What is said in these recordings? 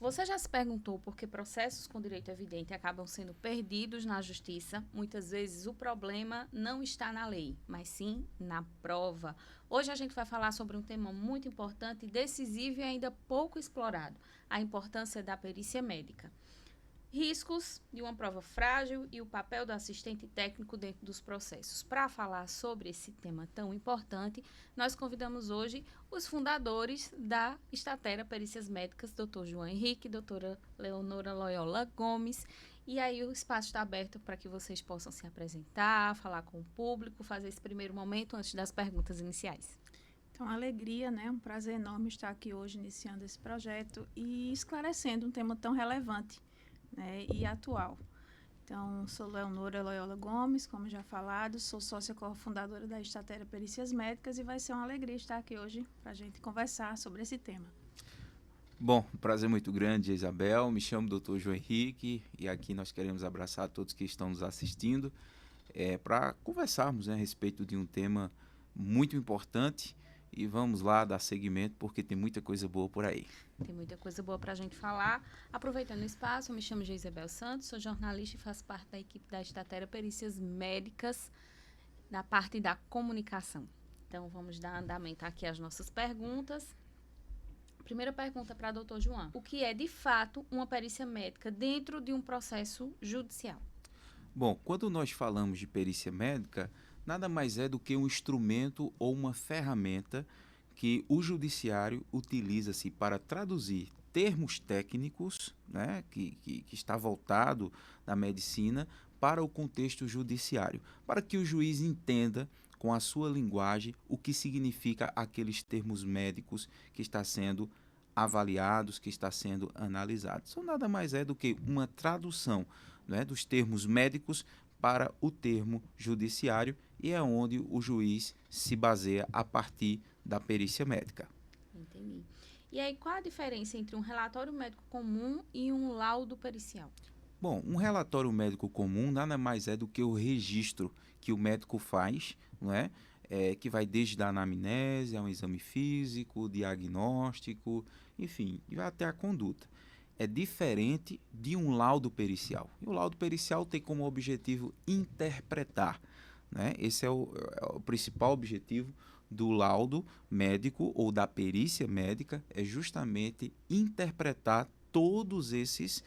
Você já se perguntou por que processos com direito evidente acabam sendo perdidos na justiça? Muitas vezes o problema não está na lei, mas sim na prova. Hoje a gente vai falar sobre um tema muito importante, decisivo e ainda pouco explorado: a importância da perícia médica. Riscos de uma prova frágil e o papel do assistente técnico dentro dos processos. Para falar sobre esse tema tão importante, nós convidamos hoje os fundadores da Statera Perícias Médicas, Dr. João Henrique, doutora Leonora Loyola Gomes. E aí o espaço está aberto para que vocês possam se apresentar, falar com o público, fazer esse primeiro momento antes das perguntas iniciais. Então, alegria, né? Um prazer enorme estar aqui hoje iniciando esse projeto e esclarecendo um tema tão relevante, né, e atual. Então, sou Leonora Loyola Gomes, como já falado, sou sócia cofundadora da Statera Perícias Médicas e vai ser uma alegria estar aqui hoje para a gente conversar sobre esse tema. Bom, um prazer muito grande, Isabel. Me chamo Dr. João Henrique e aqui nós queremos abraçar todos que estão nos assistindo para conversarmos, né, a respeito de um tema muito importante e vamos lá dar seguimento porque tem muita coisa boa por aí. Tem muita coisa boa para a gente falar. Aproveitando o espaço, eu me chamo Isabel Santos, sou jornalista e faço parte da equipe da Statera Perícias Médicas, na parte da comunicação. Então, vamos dar andamento aqui às nossas perguntas. Primeira pergunta para o Dr. João. O que é, de fato, uma perícia médica dentro de um processo judicial? Bom, quando nós falamos de perícia médica, nada mais é do que um instrumento ou uma ferramenta que o judiciário utiliza-se para traduzir termos técnicos, né, que está voltado na medicina, para o contexto judiciário, para que o juiz entenda com a sua linguagem o que significa aqueles termos médicos que está sendo avaliados, que está sendo analisados. Isso nada mais é do que uma tradução, né, dos termos médicos para o termo judiciário e é onde o juiz se baseia a partir da perícia médica. Entendi. E aí, qual a diferença entre um relatório médico comum e um laudo pericial? Bom, um relatório médico comum nada mais é do que o registro que o médico faz, não é? Que vai desde a anamnese, a um exame físico, diagnóstico, enfim, e vai até a conduta. É diferente de um laudo pericial. E o laudo pericial tem como objetivo interpretar, né? Esse é o principal objetivo do laudo médico ou da perícia médica, é justamente interpretar todos esses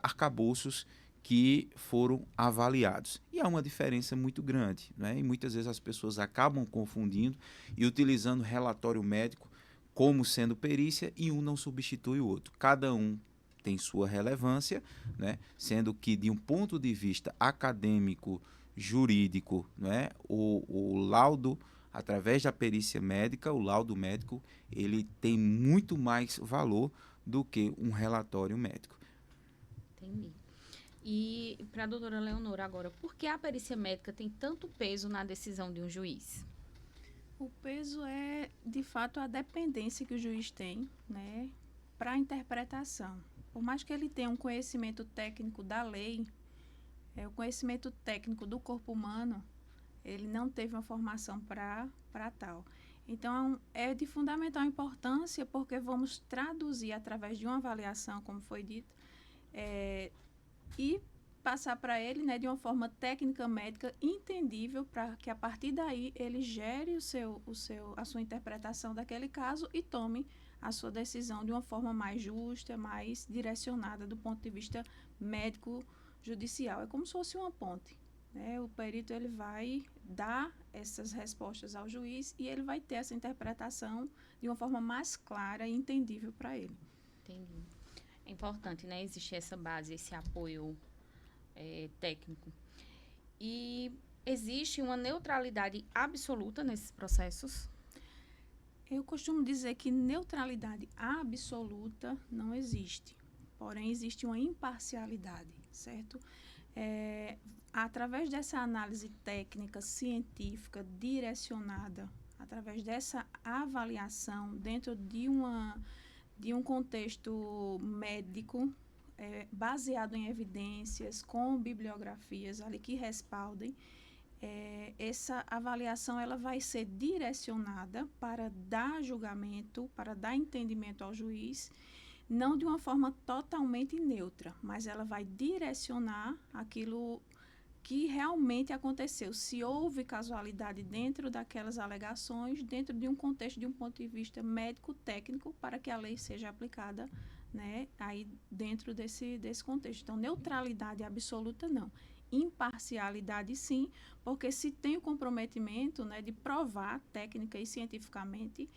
arcabouços que foram avaliados. E há uma diferença muito grande, né? E muitas vezes as pessoas acabam confundindo e utilizando relatório médico como sendo perícia e um não substitui o outro. Cada um tem sua relevância, né? Sendo que de um ponto de vista acadêmico, jurídico, né? O laudo, através da perícia médica, o laudo médico, ele tem muito mais valor do que um relatório médico. Entendi. E para a doutora Leonora agora, por que a perícia médica tem tanto peso na decisão de um juiz? O peso é, de fato, a dependência que o juiz tem, né, para a interpretação. Por mais que ele tenha um conhecimento técnico da lei, o conhecimento técnico do corpo humano, ele não teve uma formação para tal. Então, é de fundamental importância porque vamos traduzir através de uma avaliação, como foi dito, e passar para ele, né, de uma forma técnica médica entendível para que a partir daí ele gere a sua interpretação daquele caso e tome a sua decisão de uma forma mais justa, mais direcionada do ponto de vista médico judicial. É como se fosse uma ponte, né? O perito ele vai dar essas respostas ao juiz e ele vai ter essa interpretação de uma forma mais clara e entendível para ele. Entendi. É importante, né, existir essa base, esse apoio técnico. E existe uma neutralidade absoluta nesses processos? Eu costumo dizer que neutralidade absoluta não existe, porém existe uma imparcialidade, certo? Através dessa análise técnica, científica, direcionada, através dessa avaliação dentro de um contexto médico, baseado em evidências, com bibliografias ali que respaldem, essa avaliação ela vai ser direcionada para dar julgamento, para dar entendimento ao juiz não de uma forma totalmente neutra, mas ela vai direcionar aquilo que realmente aconteceu, se houve casualidade dentro daquelas alegações, dentro de um contexto, de um ponto de vista médico-técnico, para que a lei seja aplicada, né, aí dentro desse contexto. Então, neutralidade absoluta não. Imparcialidade sim, porque se tem o comprometimento, né, de provar técnica e cientificamente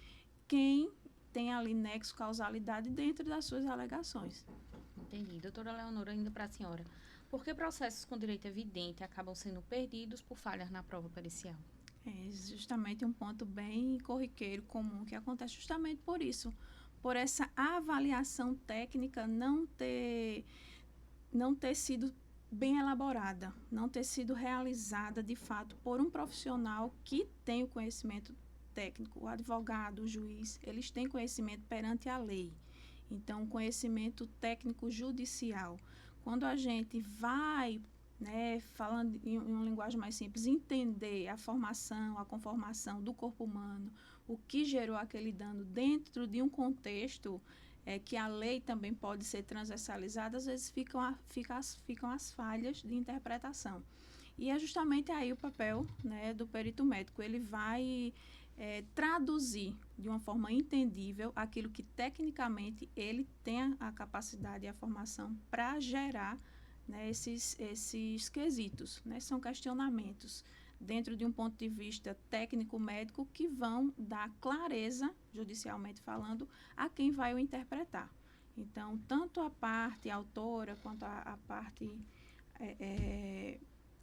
quem tem ali nexo causalidade dentro das suas alegações. Entendi. Doutora Leonora, ainda para a senhora. Por que processos com direito evidente acabam sendo perdidos por falhas na prova pericial? É justamente um ponto bem corriqueiro, comum, que acontece justamente por isso. Por essa avaliação técnica não ter sido bem elaborada, não ter sido realizada de fato por um profissional que tem o conhecimento técnico, o advogado, o juiz, eles têm conhecimento perante a lei. Então, conhecimento técnico judicial. Quando a gente vai, né, falando em uma linguagem mais simples, entender a formação, a conformação do corpo humano, o que gerou aquele dano dentro de um contexto que a lei também pode ser transversalizada, às vezes ficam as falhas de interpretação. E é justamente aí o papel, né, do perito médico. Ele vai traduzir de uma forma entendível aquilo que tecnicamente ele tem a capacidade e a formação para gerar, né, esses quesitos, né, são questionamentos dentro de um ponto de vista técnico-médico que vão dar clareza, judicialmente falando, a quem vai o interpretar. Então, tanto a parte autora quanto a parte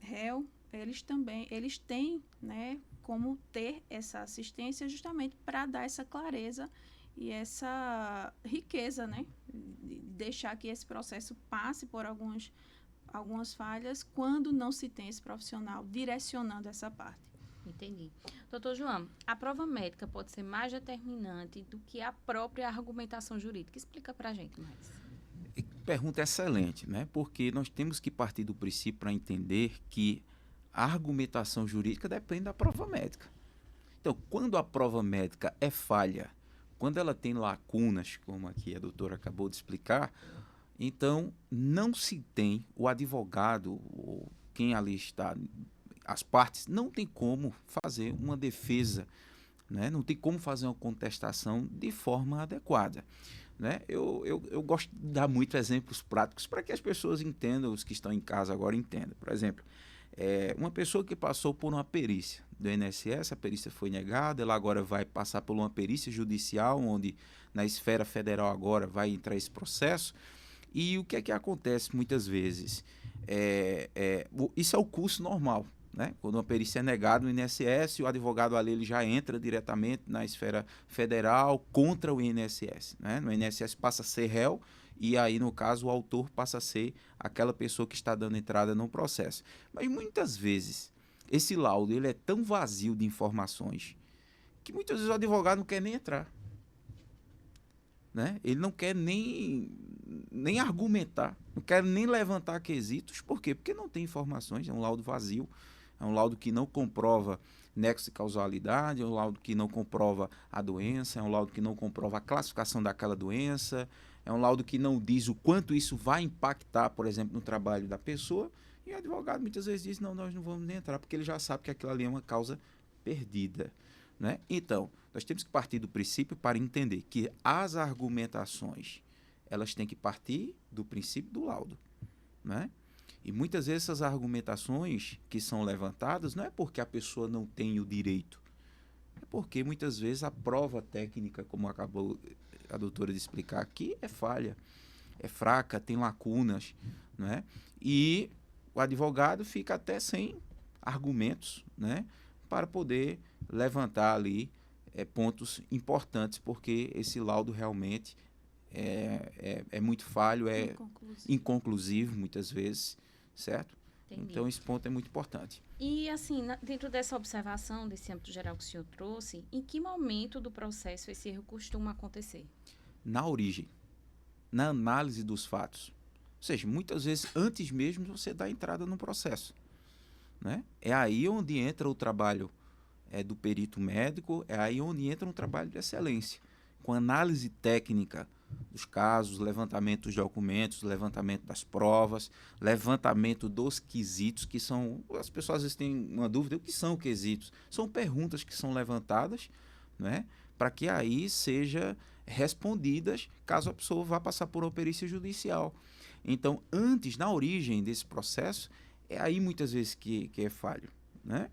réu, eles têm, né, como ter essa assistência justamente para dar essa clareza e essa riqueza, né, de deixar que esse processo passe por algumas falhas quando não se tem esse profissional direcionando essa parte. Entendi. Doutor João, a prova médica pode ser mais determinante do que a própria argumentação jurídica. Explica para a gente mais. Pergunta excelente, né? Porque nós temos que partir do princípio para entender que a argumentação jurídica depende da prova médica. Então, quando a prova médica é falha, quando ela tem lacunas, como aqui a doutora acabou de explicar, então não se tem o advogado, ou quem ali está, as partes, não tem como fazer uma defesa, né? Não tem como fazer uma contestação de forma adequada. Né? Eu gosto de dar muitos exemplos práticos para que as pessoas entendam, os que estão em casa agora entendam. Por exemplo, uma pessoa que passou por uma perícia do INSS, a perícia foi negada, ela agora vai passar por uma perícia judicial, onde na esfera federal agora vai entrar esse processo. E o que é que acontece muitas vezes? Isso é o curso normal. Né? Quando uma perícia é negada no INSS, o advogado ali ele já entra diretamente na esfera federal contra o INSS. Né? No INSS passa a ser réu e aí, no caso, o autor passa a ser aquela pessoa que está dando entrada no processo. Mas muitas vezes esse laudo ele é tão vazio de informações que muitas vezes o advogado não quer nem entrar. Né? Ele não quer nem argumentar, não quer nem levantar quesitos. Por quê? Porque não tem informações, é um laudo vazio. É um laudo que não comprova nexo de causalidade, é um laudo que não comprova a doença, é um laudo que não comprova a classificação daquela doença, é um laudo que não diz o quanto isso vai impactar, por exemplo, no trabalho da pessoa. E o advogado muitas vezes diz, não, nós não vamos nem entrar, porque ele já sabe que aquilo ali é uma causa perdida. Né? Então, nós temos que partir do princípio para entender que as argumentações, elas têm que partir do princípio do laudo. Né? E muitas vezes essas argumentações que são levantadas não é porque a pessoa não tem o direito, é porque muitas vezes a prova técnica, como acabou a doutora de explicar aqui, é falha, é fraca, tem lacunas, né? E o advogado fica até sem argumentos, né, para poder levantar ali pontos importantes, porque esse laudo realmente é muito falho, é inconclusivo muitas vezes, certo? Entendi. Então, esse ponto é muito importante. E, assim, dentro dessa observação, desse âmbito geral que o senhor trouxe, em que momento do processo esse erro costuma acontecer? Na origem, na análise dos fatos. Ou seja, muitas vezes, antes mesmo de você dar entrada no processo. Né? É aí onde entra o trabalho do perito médico, é aí onde entra um trabalho de excelência, com análise técnica dos casos, levantamento dos documentos, levantamento das provas, levantamento dos quesitos, que são... As pessoas às vezes têm uma dúvida, o que são quesitos? São perguntas que são levantadas, né, para que aí seja respondidas caso a pessoa vá passar por uma perícia judicial. Então, antes, na origem desse processo, é aí muitas vezes que é falho, né?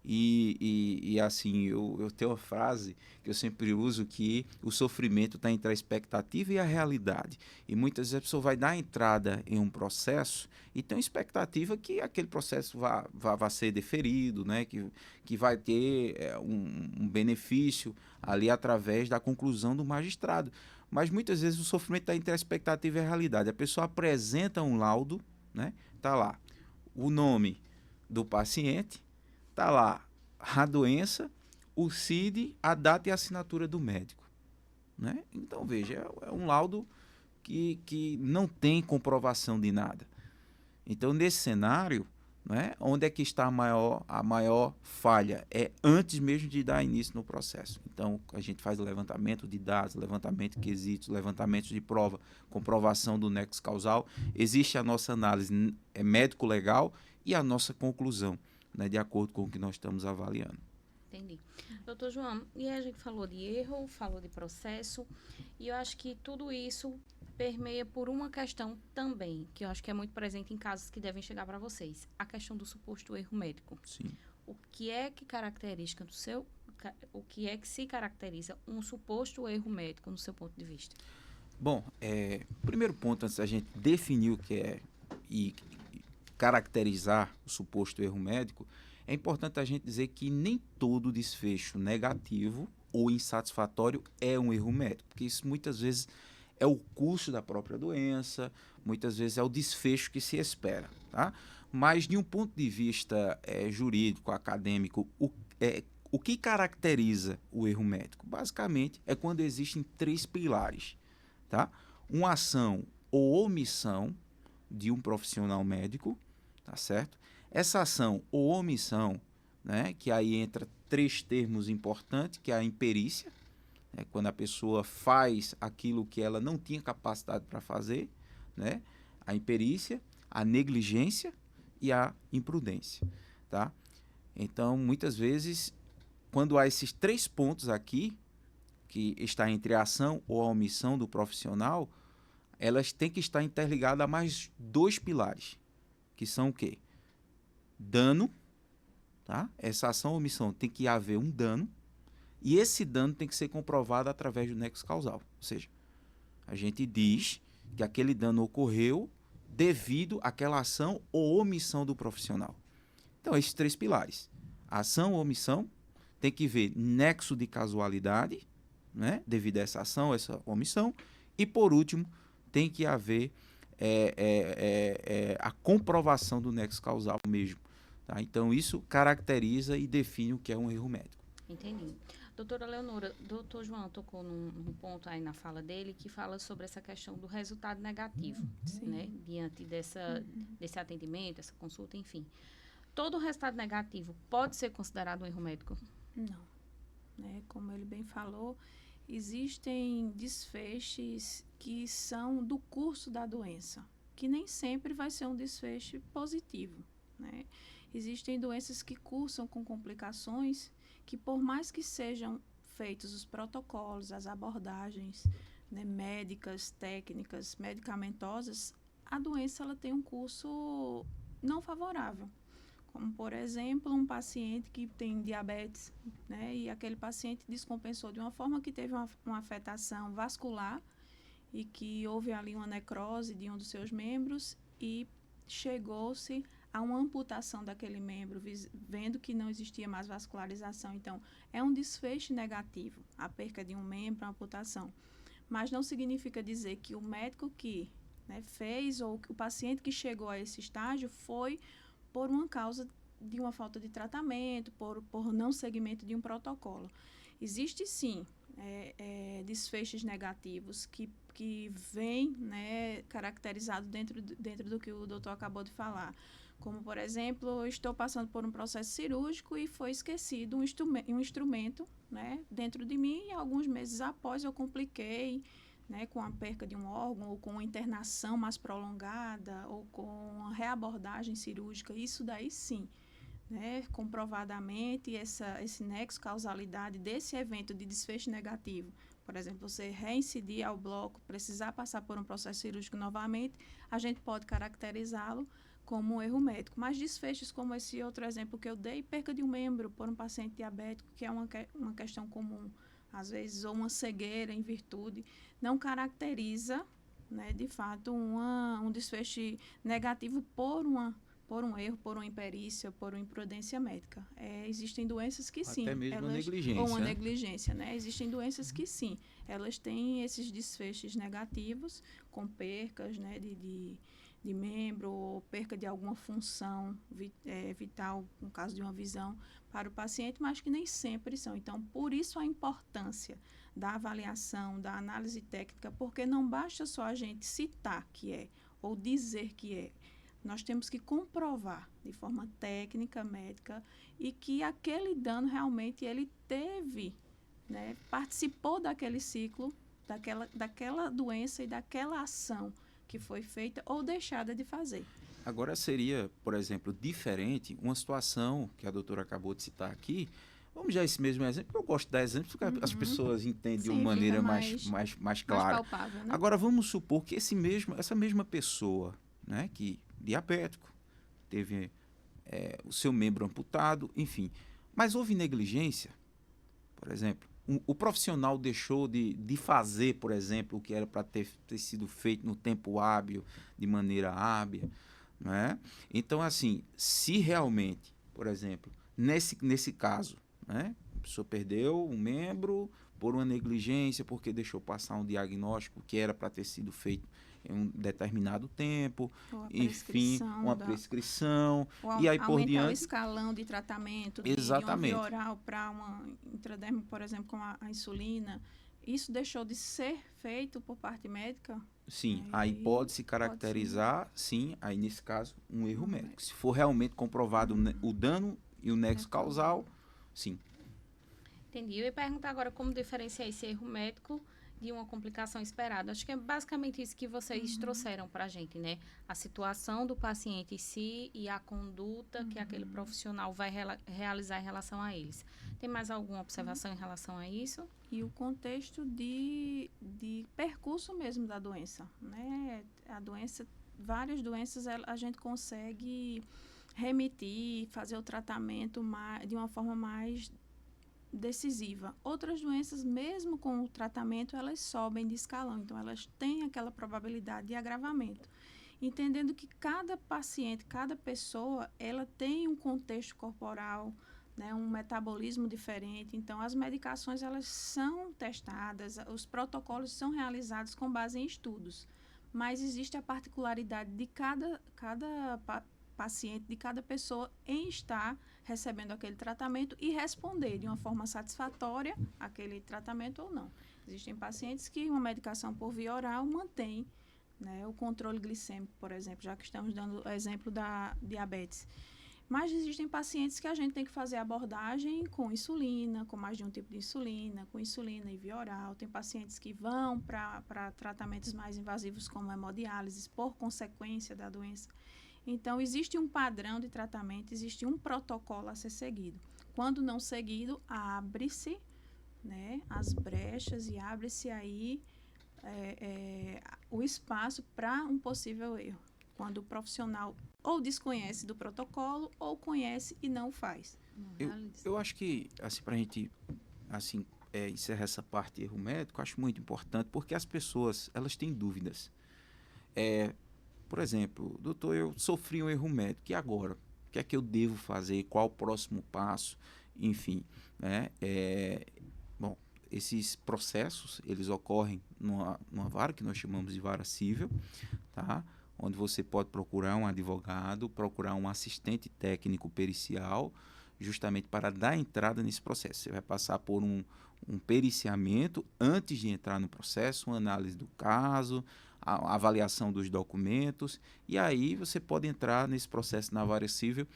E assim, eu tenho uma frase que eu sempre uso, que o sofrimento está entre a expectativa e a realidade. E muitas vezes a pessoa vai dar entrada em um processo e tem uma expectativa que aquele processo vá ser deferido, né? Que vai ter um benefício ali através da conclusão do magistrado. Mas muitas vezes o sofrimento está entre a expectativa e a realidade. A pessoa apresenta um laudo, né? Está lá o nome do paciente, está lá a doença, o CID, a data e a assinatura do médico, né? Então, veja, é um laudo que não tem comprovação de nada. Então, nesse cenário, né, onde é que está a maior falha? É antes mesmo de dar início no processo. Então, a gente faz o levantamento de dados, levantamento de quesitos, levantamento de prova, comprovação do nexo causal. Existe a nossa análise médico-legal e a nossa conclusão, né, de acordo com o que nós estamos avaliando. Entendi. Doutor João, e aí a gente falou de erro, falou de processo, e eu acho que tudo isso permeia por uma questão também, que eu acho que é muito presente em casos que devem chegar para vocês, a questão do suposto erro médico. Sim. O que é que se caracteriza um suposto erro médico no seu ponto de vista? Bom, o primeiro ponto, antes da gente definir o que é e caracterizar o suposto erro médico, é importante a gente dizer que nem todo desfecho negativo ou insatisfatório é um erro médico, porque isso muitas vezes é o curso da própria doença, muitas vezes é o desfecho que se espera, tá? Mas, de um ponto de vista jurídico, acadêmico, o que caracteriza o erro médico? Basicamente, é quando existem 3 pilares, tá? Uma ação ou omissão de um profissional médico, tá certo? Essa ação ou omissão, né, que aí entra 3 termos importantes, que é a imperícia, né, quando a pessoa faz aquilo que ela não tinha capacidade para fazer, né, a imperícia, a negligência e a imprudência, tá? Então, muitas vezes, quando há esses 3 pontos aqui, que está entre a ação ou a omissão do profissional, elas têm que estar interligadas a mais 2 pilares, que são o quê? Dano, tá? Essa ação ou omissão tem que haver um dano, e esse dano tem que ser comprovado através do nexo causal. Ou seja, a gente diz que aquele dano ocorreu devido àquela ação ou omissão do profissional. Então, esses 3 pilares. Ação ou omissão, tem que ver nexo de casualidade, né, devido a essa ação, essa omissão. E, por último, tem que haver a comprovação do nexo causal mesmo. Tá? Então, isso caracteriza e define o que é um erro médico. Entendi. Doutora Leonora, doutor João tocou num ponto aí na fala dele que fala sobre essa questão do resultado negativo, né? Diante desse atendimento, essa consulta, enfim. Todo resultado negativo pode ser considerado um erro médico? Não. Né? Como ele bem falou, existem desfechos que são do curso da doença, que nem sempre vai ser um desfecho positivo, né? Existem doenças que cursam com complicações que, por mais que sejam feitos os protocolos, as abordagens, né, médicas, técnicas, medicamentosas, a doença ela tem um curso não favorável. Como, por exemplo, um paciente que tem diabetes, né, e aquele paciente descompensou de uma forma que teve uma afetação vascular e que houve ali uma necrose de um dos seus membros e chegou-se a uma amputação daquele membro, vendo que não existia mais vascularização. Então, é um desfecho negativo, a perca de um membro, a amputação. Mas não significa dizer que o médico que, né, fez ou que o paciente que chegou a esse estágio foi por uma causa de uma falta de tratamento, por não seguimento de um protocolo. Existe, sim, desfechos negativos que vêm, né, caracterizados dentro do que o doutor acabou de falar. Como, por exemplo, eu estou passando por um processo cirúrgico e foi esquecido um instrumento, né, dentro de mim, e alguns meses após eu compliquei, né, com a perca de um órgão, ou com uma internação mais prolongada, ou com uma reabordagem cirúrgica, isso daí sim, né, comprovadamente esse nexo causalidade desse evento de desfecho negativo, por exemplo, você reincidir ao bloco, precisar passar por um processo cirúrgico novamente, a gente pode caracterizá-lo como um erro médico. Mas desfechos como esse outro exemplo que eu dei, perca de um membro por um paciente diabético, que é uma questão comum, às vezes, ou uma cegueira em virtude, não caracteriza, né, de fato, um desfecho negativo por um erro, por uma imperícia, por uma imprudência médica. Existem doenças que sim. Até mesmo a negligência. Ou uma negligência, né? Existem doenças que sim, elas têm esses desfechos negativos, com percas, né, de membro, ou perca de alguma função vital, no caso de uma visão, para o paciente, mas que nem sempre são. Então, por isso a importância da avaliação, da análise técnica, porque não basta só a gente citar que é, ou dizer que é. Nós temos que comprovar de forma técnica, médica, e que aquele dano realmente ele teve, né, participou daquele ciclo, daquela doença e daquela ação que foi feita ou deixada de fazer. Agora seria, por exemplo, diferente uma situação que a doutora acabou de citar aqui. Vamos já esse mesmo exemplo, eu gosto de dar exemplos porque as pessoas entendem de uma maneira mais clara. Mais palpável, né? Agora vamos supor que essa mesma pessoa, né, que diabético, teve o seu membro amputado, enfim, mas houve negligência, por exemplo. O profissional deixou de fazer, por exemplo, o que era para ter sido feito no tempo hábil, de maneira hábil, né? Então, assim, se realmente, por exemplo, nesse caso, né, a pessoa perdeu um membro por uma negligência, porque deixou passar um diagnóstico que era para ter sido feito em um determinado tempo, enfim, uma prescrição, e aí por diante o escalão de tratamento, de uma via oral para uma intradérmica, por exemplo, com a insulina, isso deixou de ser feito por parte médica? Sim, aí pode-se caracterizar, sim, aí nesse caso, um erro médico. Se for realmente comprovado o dano e o nexo causal, sim. Entendi. Eu ia perguntar agora como diferenciar esse erro médico de uma complicação esperada. Acho que é basicamente isso que vocês trouxeram para a gente, né? A situação do paciente em si e a conduta que aquele profissional vai realizar em relação a eles. Tem mais alguma observação em relação a isso? E o contexto de percurso mesmo da doença, né? A doença, várias doenças a gente consegue remitir, fazer o tratamento de uma forma mais decisiva. Outras doenças, mesmo com o tratamento, elas sobem de escalão, então elas têm aquela probabilidade de agravamento. Entendendo que cada paciente, cada pessoa, ela tem um contexto corporal, né, um metabolismo diferente, então as medicações elas são testadas, os protocolos são realizados com base em estudos, mas existe a particularidade de cada paciente, de cada pessoa em estar recebendo aquele tratamento e responder de uma forma satisfatória aquele tratamento ou não. Existem pacientes que uma medicação por via oral mantém, né, o controle glicêmico, por exemplo, já que estamos dando o exemplo da diabetes. Mas existem pacientes que a gente tem que fazer abordagem com insulina, com mais de um tipo de insulina, com insulina e via oral. Tem pacientes que vão para tratamentos mais invasivos como hemodiálise por consequência da doença. Então, existe um padrão de tratamento, existe um protocolo a ser seguido. Quando não seguido, abre-se, né, as brechas e abre-se aí o espaço para um possível erro. Quando o profissional ou desconhece do protocolo ou conhece e não faz. Eu acho que, assim, para a gente encerrar essa parte de erro médico, acho muito importante, porque as pessoas, elas têm dúvidas. Por exemplo, doutor, eu sofri um erro médico, e agora? O que é que eu devo fazer? Qual o próximo passo? Enfim, né? Bom, esses processos, eles ocorrem numa vara que nós chamamos de vara civil, tá? Onde você pode procurar um advogado, procurar um assistente técnico pericial, justamente para dar entrada nesse processo. Você vai passar por um periciamento antes de entrar no processo, uma análise do caso, a avaliação dos documentos, e aí você pode entrar nesse processo na vara civil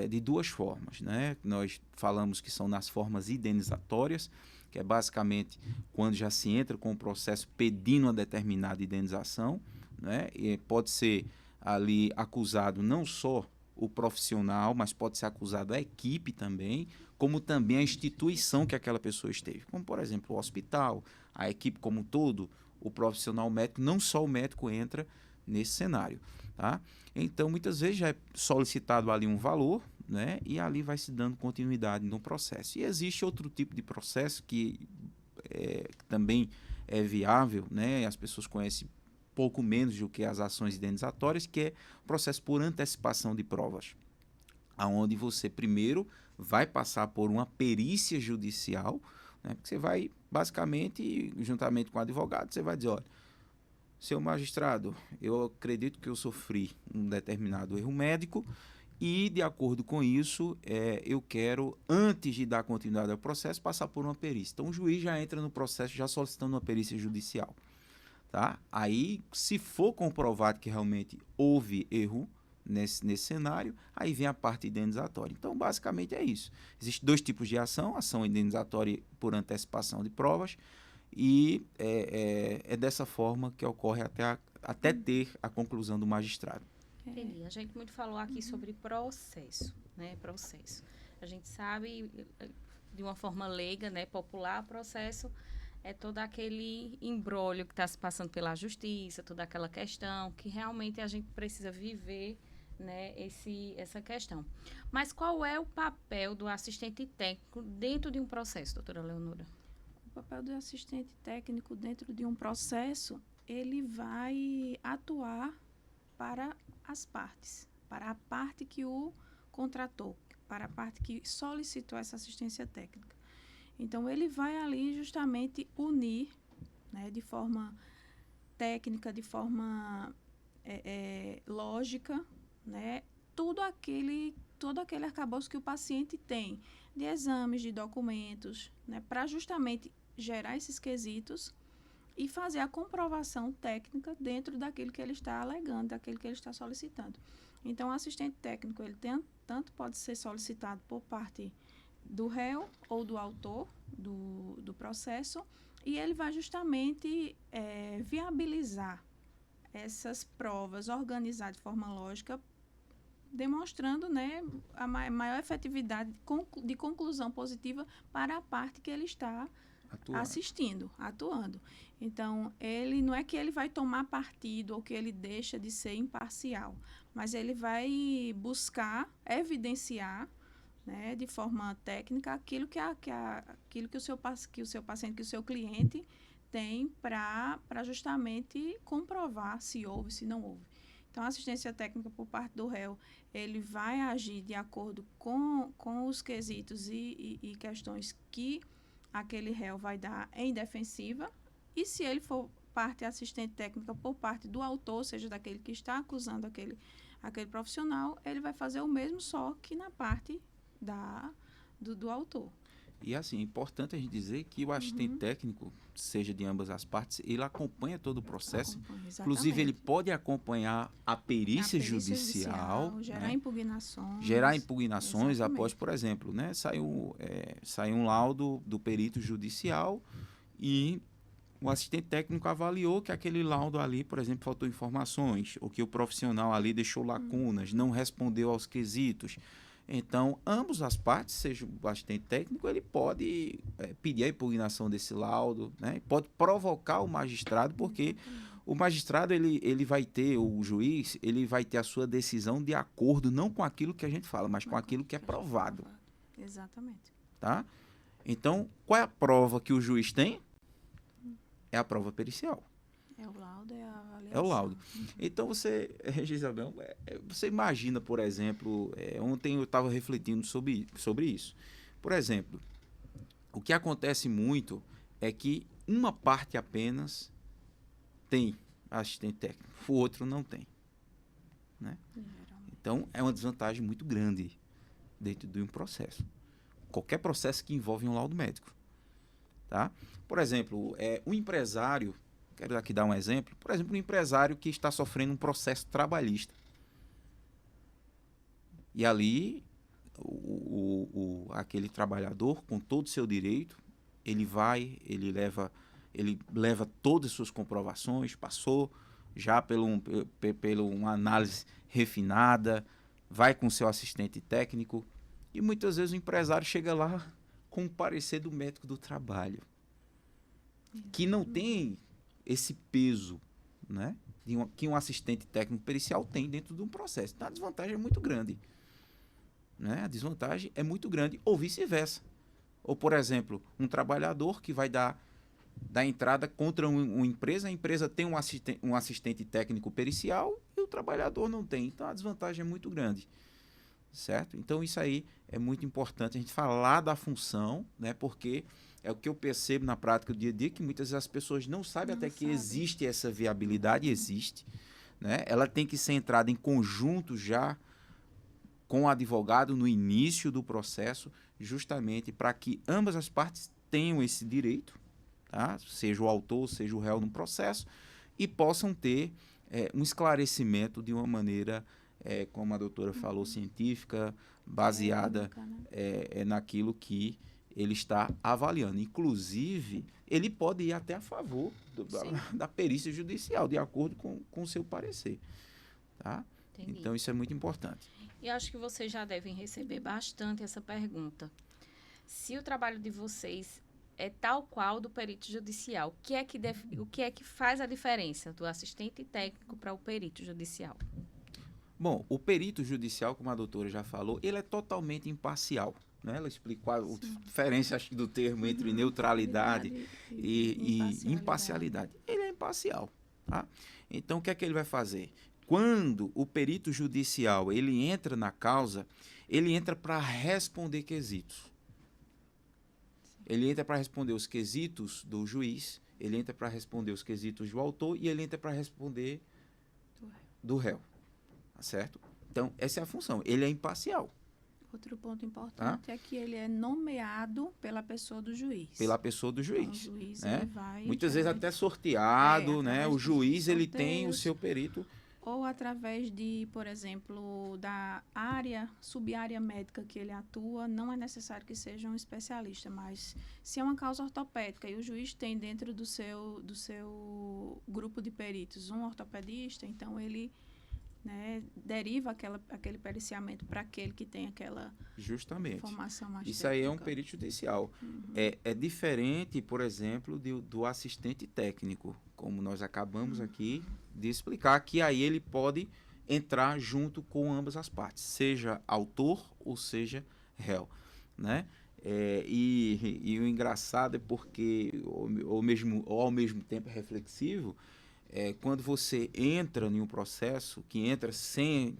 de duas formas, né? Nós falamos que são nas formas indenizatórias, que é basicamente quando já se entra com o processo pedindo uma determinada indenização, né? E pode ser ali acusado não só o profissional, mas pode ser acusado a equipe também, como também a instituição que aquela pessoa esteve, como por exemplo o hospital, a equipe como um todo, o profissional médico, não só o médico entra nesse cenário, tá? Então muitas vezes já é solicitado ali um valor, né? E ali vai se dando continuidade no processo. E existe outro tipo de processo que também é viável, né? As pessoas conhecem pouco menos do que as ações indenizatórias, que é o processo por antecipação de provas, aonde você primeiro vai passar por uma perícia judicial, né? Porque você vai, basicamente, juntamente com o advogado, você vai dizer, olha, seu magistrado, eu acredito que eu sofri um determinado erro médico e, de acordo com isso, eu quero, antes de dar continuidade ao processo, passar por uma perícia. Então, o juiz já entra no processo já solicitando uma perícia judicial. Tá? Aí, se for comprovado que realmente houve erro nesse cenário, aí vem a parte indenizatória. Então, basicamente é isso. Existem dois tipos de ação indenizatória por antecipação de provas, e é dessa forma que ocorre até ter a conclusão do magistrado. Entendi. A gente muito falou aqui sobre processo, né? Processo. A gente sabe, de uma forma leiga, né? Popular, processo é todo aquele imbróglio que está se passando pela justiça, toda aquela questão que realmente a gente precisa viver, né, essa questão. Mas qual é o papel do assistente técnico dentro de um processo, doutora Leonora? O papel do assistente técnico dentro de um processo, ele vai atuar para as partes, para a parte que o contratou, para a parte que solicitou essa assistência técnica. Então, ele vai ali justamente unir, né, de forma técnica, de forma lógica, né, todo aquele arcabouço que o paciente tem, de exames, de documentos, né, para justamente gerar esses quesitos e fazer a comprovação técnica dentro daquilo que ele está alegando, daquilo que ele está solicitando. Então, o assistente técnico, ele tanto pode ser solicitado por parte do réu ou do autor do processo, e ele vai justamente viabilizar essas provas, organizar de forma lógica, demonstrando, né, a maior efetividade de conclusão positiva para a parte que ele está atuando. Então, ele não é que ele vai tomar partido ou que ele deixa de ser imparcial, mas ele vai buscar evidenciar, né, de forma técnica aquilo que o seu paciente, que o seu cliente tem para justamente comprovar se houve, se não houve. Então, a assistência técnica por parte do réu, ele vai agir de acordo com os quesitos e questões que aquele réu vai dar em defensiva, e se ele for parte assistente técnica por parte do autor, ou seja, daquele que está acusando aquele profissional, ele vai fazer o mesmo, só que na parte do autor. E assim, é importante a gente dizer que o assistente técnico, seja de ambas as partes, ele acompanha todo o processo. Inclusive, ele pode acompanhar a perícia judicial, gerar né? impugnações. Gerar impugnações Exatamente. após, por exemplo, né? Saiu um laudo do perito judicial e o assistente técnico avaliou que aquele laudo ali, por exemplo, faltou informações, ou que o profissional ali deixou lacunas, não respondeu aos quesitos. Então, ambas as partes, seja o assistente técnico, ele pode pedir a impugnação desse laudo, né? Pode provocar o magistrado, porque o magistrado, ele vai ter, o juiz, ele vai ter a sua decisão de acordo, não com aquilo que a gente fala, mas com aquilo que é provado. Exatamente. Tá? Então, qual é a prova que o juiz tem? É a prova pericial. É o laudo, é a avaliação. É o laudo. Então, você, Isabel, você imagina, por exemplo, ontem eu estava refletindo sobre isso. Por exemplo, o que acontece muito é que uma parte apenas tem assistente técnico, o outro não tem. Né? Então, é uma desvantagem muito grande dentro de um processo. Qualquer processo que envolve um laudo médico. Tá? Por exemplo, um empresário... Quero aqui dar um exemplo. Por exemplo, um empresário que está sofrendo um processo trabalhista. E ali, aquele trabalhador, com todo o seu direito, ele vai, ele leva todas as suas comprovações, passou já pela uma análise refinada, vai com seu assistente técnico, e muitas vezes o empresário chega lá com o parecer do médico do trabalho, que não tem esse peso, né, que um assistente técnico pericial tem dentro de um processo. Então a desvantagem é muito grande. Né? A desvantagem é muito grande, ou vice-versa. Ou, por exemplo, um trabalhador que vai dar entrada contra uma empresa, a empresa tem um assistente técnico pericial e o trabalhador não tem. Então a desvantagem é muito grande. Certo? Então isso aí é muito importante a gente falar da função, né? Porque é o que eu percebo na prática do dia a dia, que muitas vezes as pessoas não sabem que existe essa viabilidade, existe. Né? Ela tem que ser entrada em conjunto já com o advogado no início do processo, justamente para que ambas as partes tenham esse direito, tá? Seja o autor, seja o réu no processo, e possam ter um esclarecimento de uma maneira, como a doutora falou, científica, baseada naquilo que ele está avaliando. Inclusive, ele pode ir até a favor da perícia judicial, de acordo com o seu parecer. Tá? Então, isso é muito importante. E acho que vocês já devem receber bastante essa pergunta. Se o trabalho de vocês é tal qual do perito judicial, o que é que faz a diferença do assistente técnico para o perito judicial? Bom, o perito judicial, como a doutora já falou, ele é totalmente imparcial. Né? Ela explicou a diferença, acho, do termo entre neutralidade e imparcialidade. Ele é imparcial. Tá? Então, o que é que ele vai fazer? Quando o perito judicial ele entra na causa, ele entra para responder quesitos. Ele entra para responder os quesitos do juiz, ele entra para responder os quesitos do autor e ele entra para responder do réu. Tá certo? Então, essa é a função. Ele é imparcial. Outro ponto importante é que ele é nomeado pela pessoa do juiz. Pela pessoa do juiz. Então, o juiz né? ele vai, muitas vezes até sorteado, né? O juiz ele tem o seu perito. Ou através de, por exemplo, da sub-área médica que ele atua, não é necessário que seja um especialista, mas se é uma causa ortopédica e o juiz tem dentro do seu grupo de peritos um ortopedista, então ele, né, deriva aquele periciamento para aquele que tem aquela formação mais Isso técnica. aí é um perito judicial. É diferente, por exemplo, do assistente técnico, como nós acabamos aqui de explicar, que aí ele pode entrar junto com ambas as partes, seja autor ou seja réu. Né? E o engraçado é porque, ou ao mesmo tempo reflexivo, quando você entra em um processo que entra sem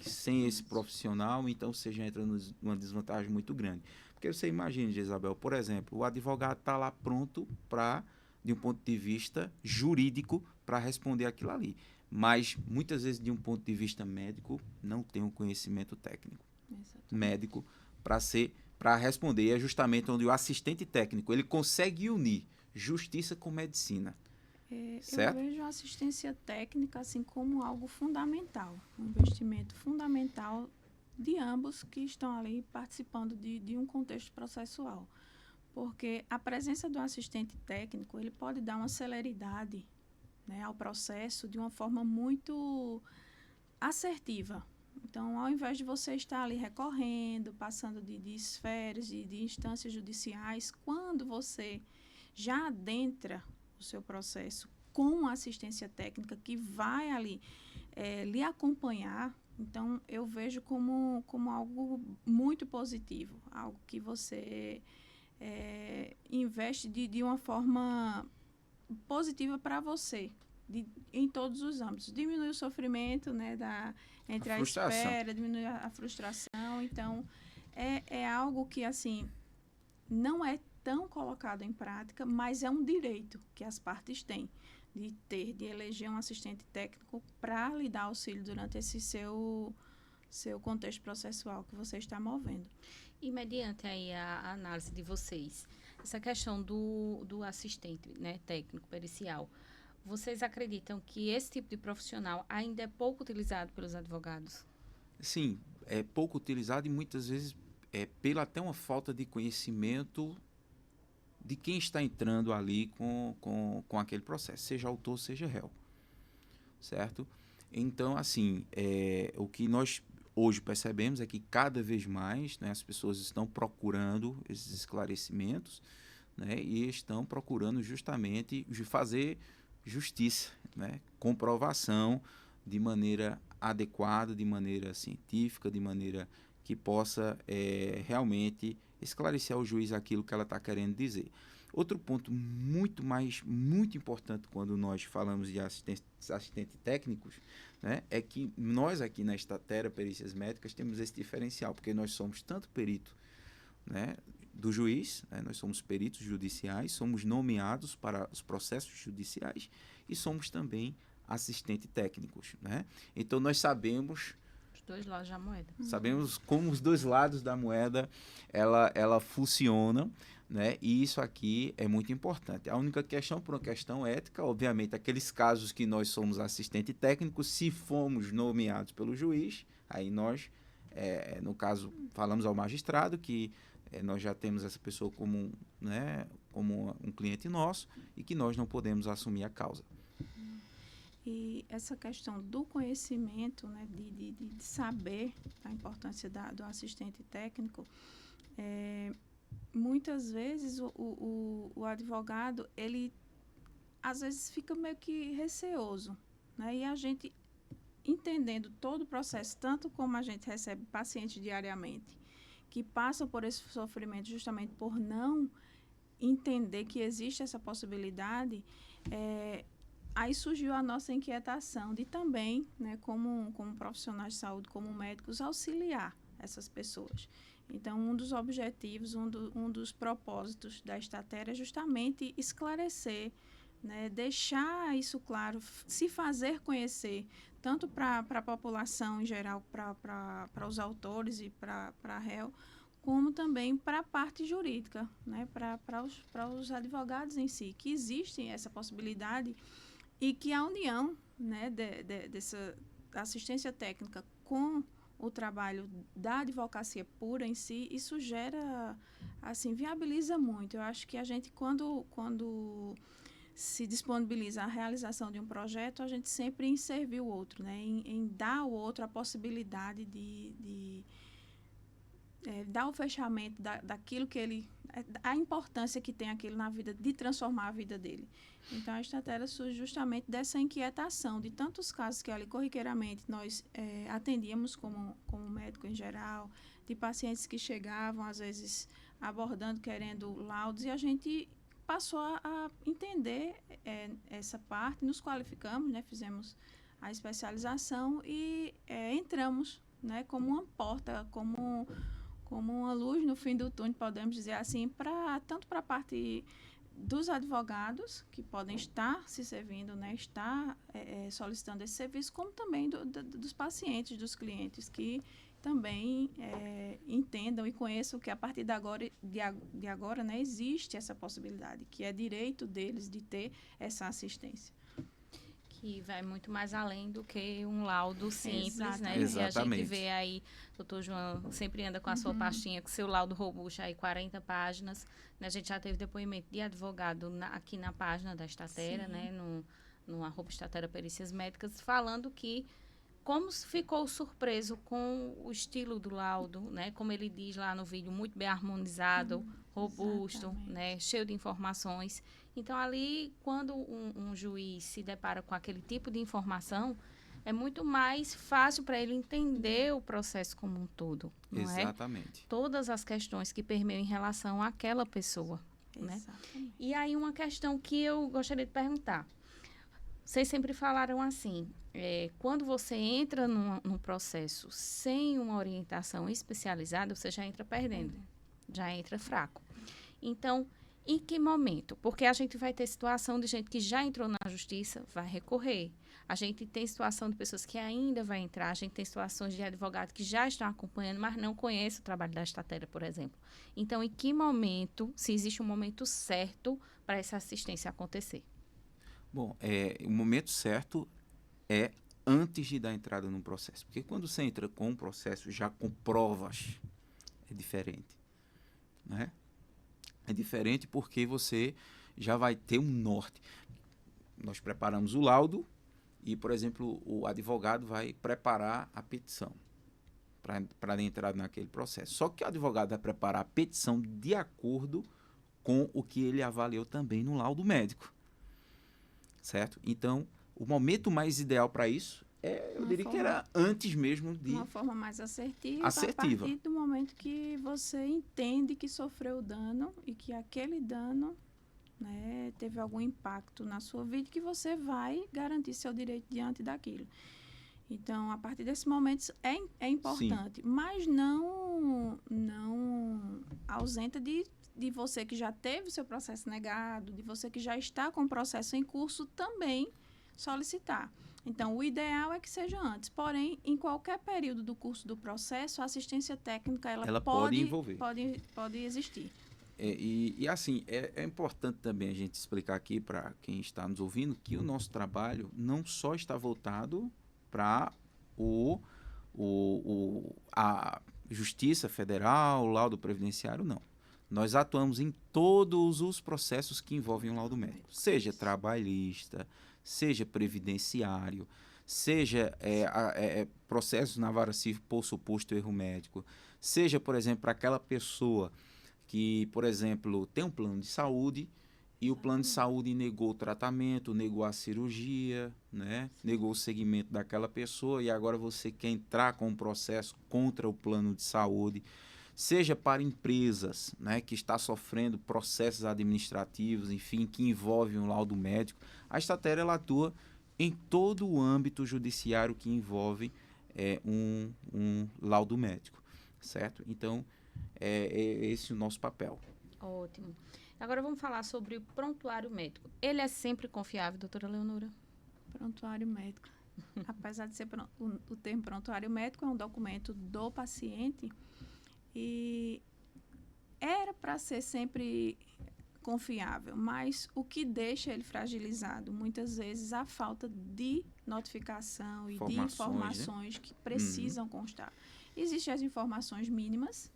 esse profissional, então você já entra numa desvantagem muito grande. Porque você imagina, Isabel, por exemplo, o advogado está lá pronto de um ponto de vista jurídico, para responder aquilo ali. Mas, muitas vezes, de um ponto de vista médico, não tem um conhecimento técnico médico para responder. E é justamente onde o assistente técnico ele consegue unir justiça com medicina. Eu vejo a assistência técnica assim como algo fundamental, um investimento fundamental de ambos que estão ali participando de um contexto processual. Porque a presença do assistente técnico, ele pode dar uma celeridade, né, ao processo de uma forma muito assertiva. Então, ao invés de você estar ali recorrendo, passando de esferas, de instâncias judiciais, quando você já adentra o seu processo com assistência técnica que vai ali lhe acompanhar, então eu vejo como algo muito positivo, algo que você investe de uma forma positiva para você, em todos os âmbitos. Diminui o sofrimento, né, entre a espera, diminui a frustração. Então, é algo que, assim, não é tão colocado em prática, mas é um direito que as partes têm de eleger um assistente técnico para lhe dar auxílio durante esse seu contexto processual que você está movendo. E mediante aí a análise de vocês, essa questão do assistente, né, técnico pericial, vocês acreditam que esse tipo de profissional ainda é pouco utilizado pelos advogados? Sim, é pouco utilizado e muitas vezes pela até uma falta de conhecimento de quem está entrando ali com aquele processo, seja autor, seja réu, certo? Então, assim, o que nós hoje percebemos é que cada vez mais, né, as pessoas estão procurando esses esclarecimentos, né, e estão procurando justamente fazer justiça, né, comprovação de maneira adequada, de maneira científica, de maneira que possa realmente esclarecer ao juiz aquilo que ela está querendo dizer. Outro ponto muito importante quando nós falamos de assistente técnicos, né, é que nós aqui na Statera Perícias Médicas temos esse diferencial, porque nós somos tanto perito, né, do juiz, né, nós somos peritos judiciais, somos nomeados para os processos judiciais e somos também assistente técnicos, né? Então nós sabemos Os dois lados da moeda. Sabemos como os dois lados da moeda ela funcionam, né? E isso aqui é muito importante. A única questão, por uma questão ética, obviamente, aqueles casos que nós somos assistente técnico, se fomos nomeados pelo juiz, aí nós, no caso, falamos ao magistrado que nós já temos essa pessoa como, né, como um cliente nosso e que nós não podemos assumir a causa. E essa questão do conhecimento, né, de saber a importância do assistente técnico, muitas vezes o advogado, ele às vezes fica meio que receoso, né? E a gente, entendendo todo o processo, tanto como a gente recebe pacientes diariamente, que passam por esse sofrimento justamente por não entender que existe essa possibilidade, aí surgiu a nossa inquietação de também, né, como profissionais de saúde, como médicos, auxiliar essas pessoas. Então, um dos objetivos, um dos propósitos da Statera é justamente esclarecer, né, deixar isso claro, se fazer conhecer, tanto para a população em geral, para os autores e para a réu, como também para a parte jurídica, né, para os advogados em si, que existe essa possibilidade e que a união, né, dessa assistência técnica com o trabalho da advocacia pura em si, isso gera, assim, viabiliza muito. Eu acho que a gente, quando se disponibiliza a realização de um projeto, a gente sempre em servir o outro, né, em dar ao outro a possibilidade de dar o fechamento daquilo que ele... a importância que tem aquilo na vida, de transformar a vida dele. Então, a Statera surge justamente dessa inquietação, de tantos casos que ali corriqueiramente nós atendíamos como médico em geral, de pacientes que chegavam, às vezes, abordando, querendo laudos, e a gente passou a entender essa parte, nos qualificamos, né, fizemos a especialização e entramos, né, como uma porta, como uma luz no fim do túnel, podemos dizer assim, tanto para a parte dos advogados, que podem estar se servindo, né, estar solicitando esse serviço, como também dos pacientes, dos clientes, que também entendam e conheçam que a partir de agora, né, existe essa possibilidade, que é direito deles de ter essa assistência. Que vai muito mais além do que um laudo simples, né? Exatamente. E a gente vê aí, o doutor João sempre anda com a sua pastinha, com o seu laudo robusto aí, 40 páginas. Né? A gente já teve depoimento de advogado aqui na página da Statera, né? No @Statera Perícias Médicas, falando que como ficou surpreso com o estilo do laudo, né? Como ele diz lá no vídeo, muito bem harmonizado, robusto, né? Cheio de informações. Então, ali, quando um juiz se depara com aquele tipo de informação, é muito mais fácil para ele entender o processo como um todo, não é? Exatamente. Todas as questões que permeiam em relação àquela pessoa, né? E aí, uma questão que eu gostaria de perguntar. Vocês sempre falaram assim, quando você entra num processo sem uma orientação especializada, você já entra perdendo, já entra fraco. Então, em que momento? Porque a gente vai ter situação de gente que já entrou na justiça, vai recorrer. A gente tem situação de pessoas que ainda vai entrar, a gente tem situações de advogados que já estão acompanhando, mas não conhecem o trabalho da Statera, por exemplo. Então, em que momento, se existe um momento certo para essa assistência acontecer? Bom, o momento certo é antes de dar entrada no processo. Porque quando você entra com um processo já com provas, é diferente, né? É diferente porque você já vai ter um norte. Nós preparamos o laudo e, por exemplo, o advogado vai preparar a petição para entrar naquele processo. Só que o advogado vai preparar a petição de acordo com o que ele avaliou também no laudo médico. Certo? Então, o momento mais ideal para isso eu diria que era antes mesmo de... Uma forma mais assertiva. A partir do momento que você entende que sofreu dano e que aquele dano, né, teve algum impacto na sua vida, que você vai garantir seu direito diante daquilo. Então, a partir desse momento é importante, sim, mas não ausenta de você que já teve o seu processo negado, de você que já está com o processo em curso, também solicitar. Então, o ideal é que seja antes. Porém, em qualquer período do curso do processo, a assistência técnica ela pode envolver. Pode existir. E assim, é importante também a gente explicar aqui para quem está nos ouvindo que o nosso trabalho não só está voltado para a Justiça Federal, o laudo previdenciário, não. Nós atuamos em todos os processos que envolvem o laudo médico, seja trabalhista, seja previdenciário, seja processos na vara civil por suposto erro médico, seja, por exemplo, para aquela pessoa que, por exemplo, tem um plano de saúde e o plano de saúde negou o tratamento, negou a cirurgia, né? Negou o segmento daquela pessoa e agora você quer entrar com um processo contra o plano de saúde, seja para empresas, né, que está sofrendo processos administrativos, enfim, que envolvem um laudo médico. A Estater ela atua em todo o âmbito judiciário que envolve um laudo médico, certo? Então, é esse o nosso papel. Ótimo. Agora vamos falar sobre o prontuário médico. Ele é sempre confiável, doutora Leonora? Prontuário médico. Apesar de ser o termo prontuário médico, é um documento do paciente e era para ser sempre confiável, mas o que deixa ele fragilizado, muitas vezes, a falta de notificação e de informações, né, que precisam constar. Existem as informações mínimas,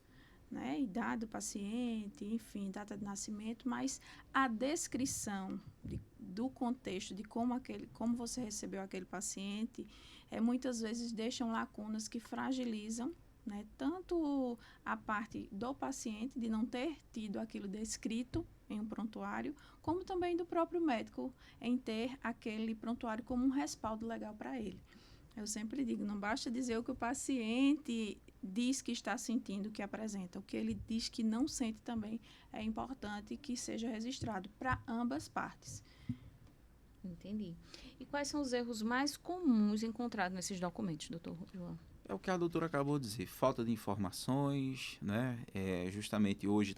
né, idade do paciente, enfim, data de nascimento, mas a descrição do contexto de como você recebeu aquele paciente, muitas vezes deixam lacunas que fragilizam, né, tanto a parte do paciente de não ter tido aquilo descrito em um prontuário, como também do próprio médico em ter aquele prontuário como um respaldo legal para ele. Eu sempre digo, não basta dizer o que o paciente diz que está sentindo, que apresenta. O que ele diz que não sente também é importante que seja registrado para ambas partes. Entendi. E quais são os erros mais comuns encontrados nesses documentos, doutor João? É o que a doutora acabou de dizer, falta de informações, né? Justamente hoje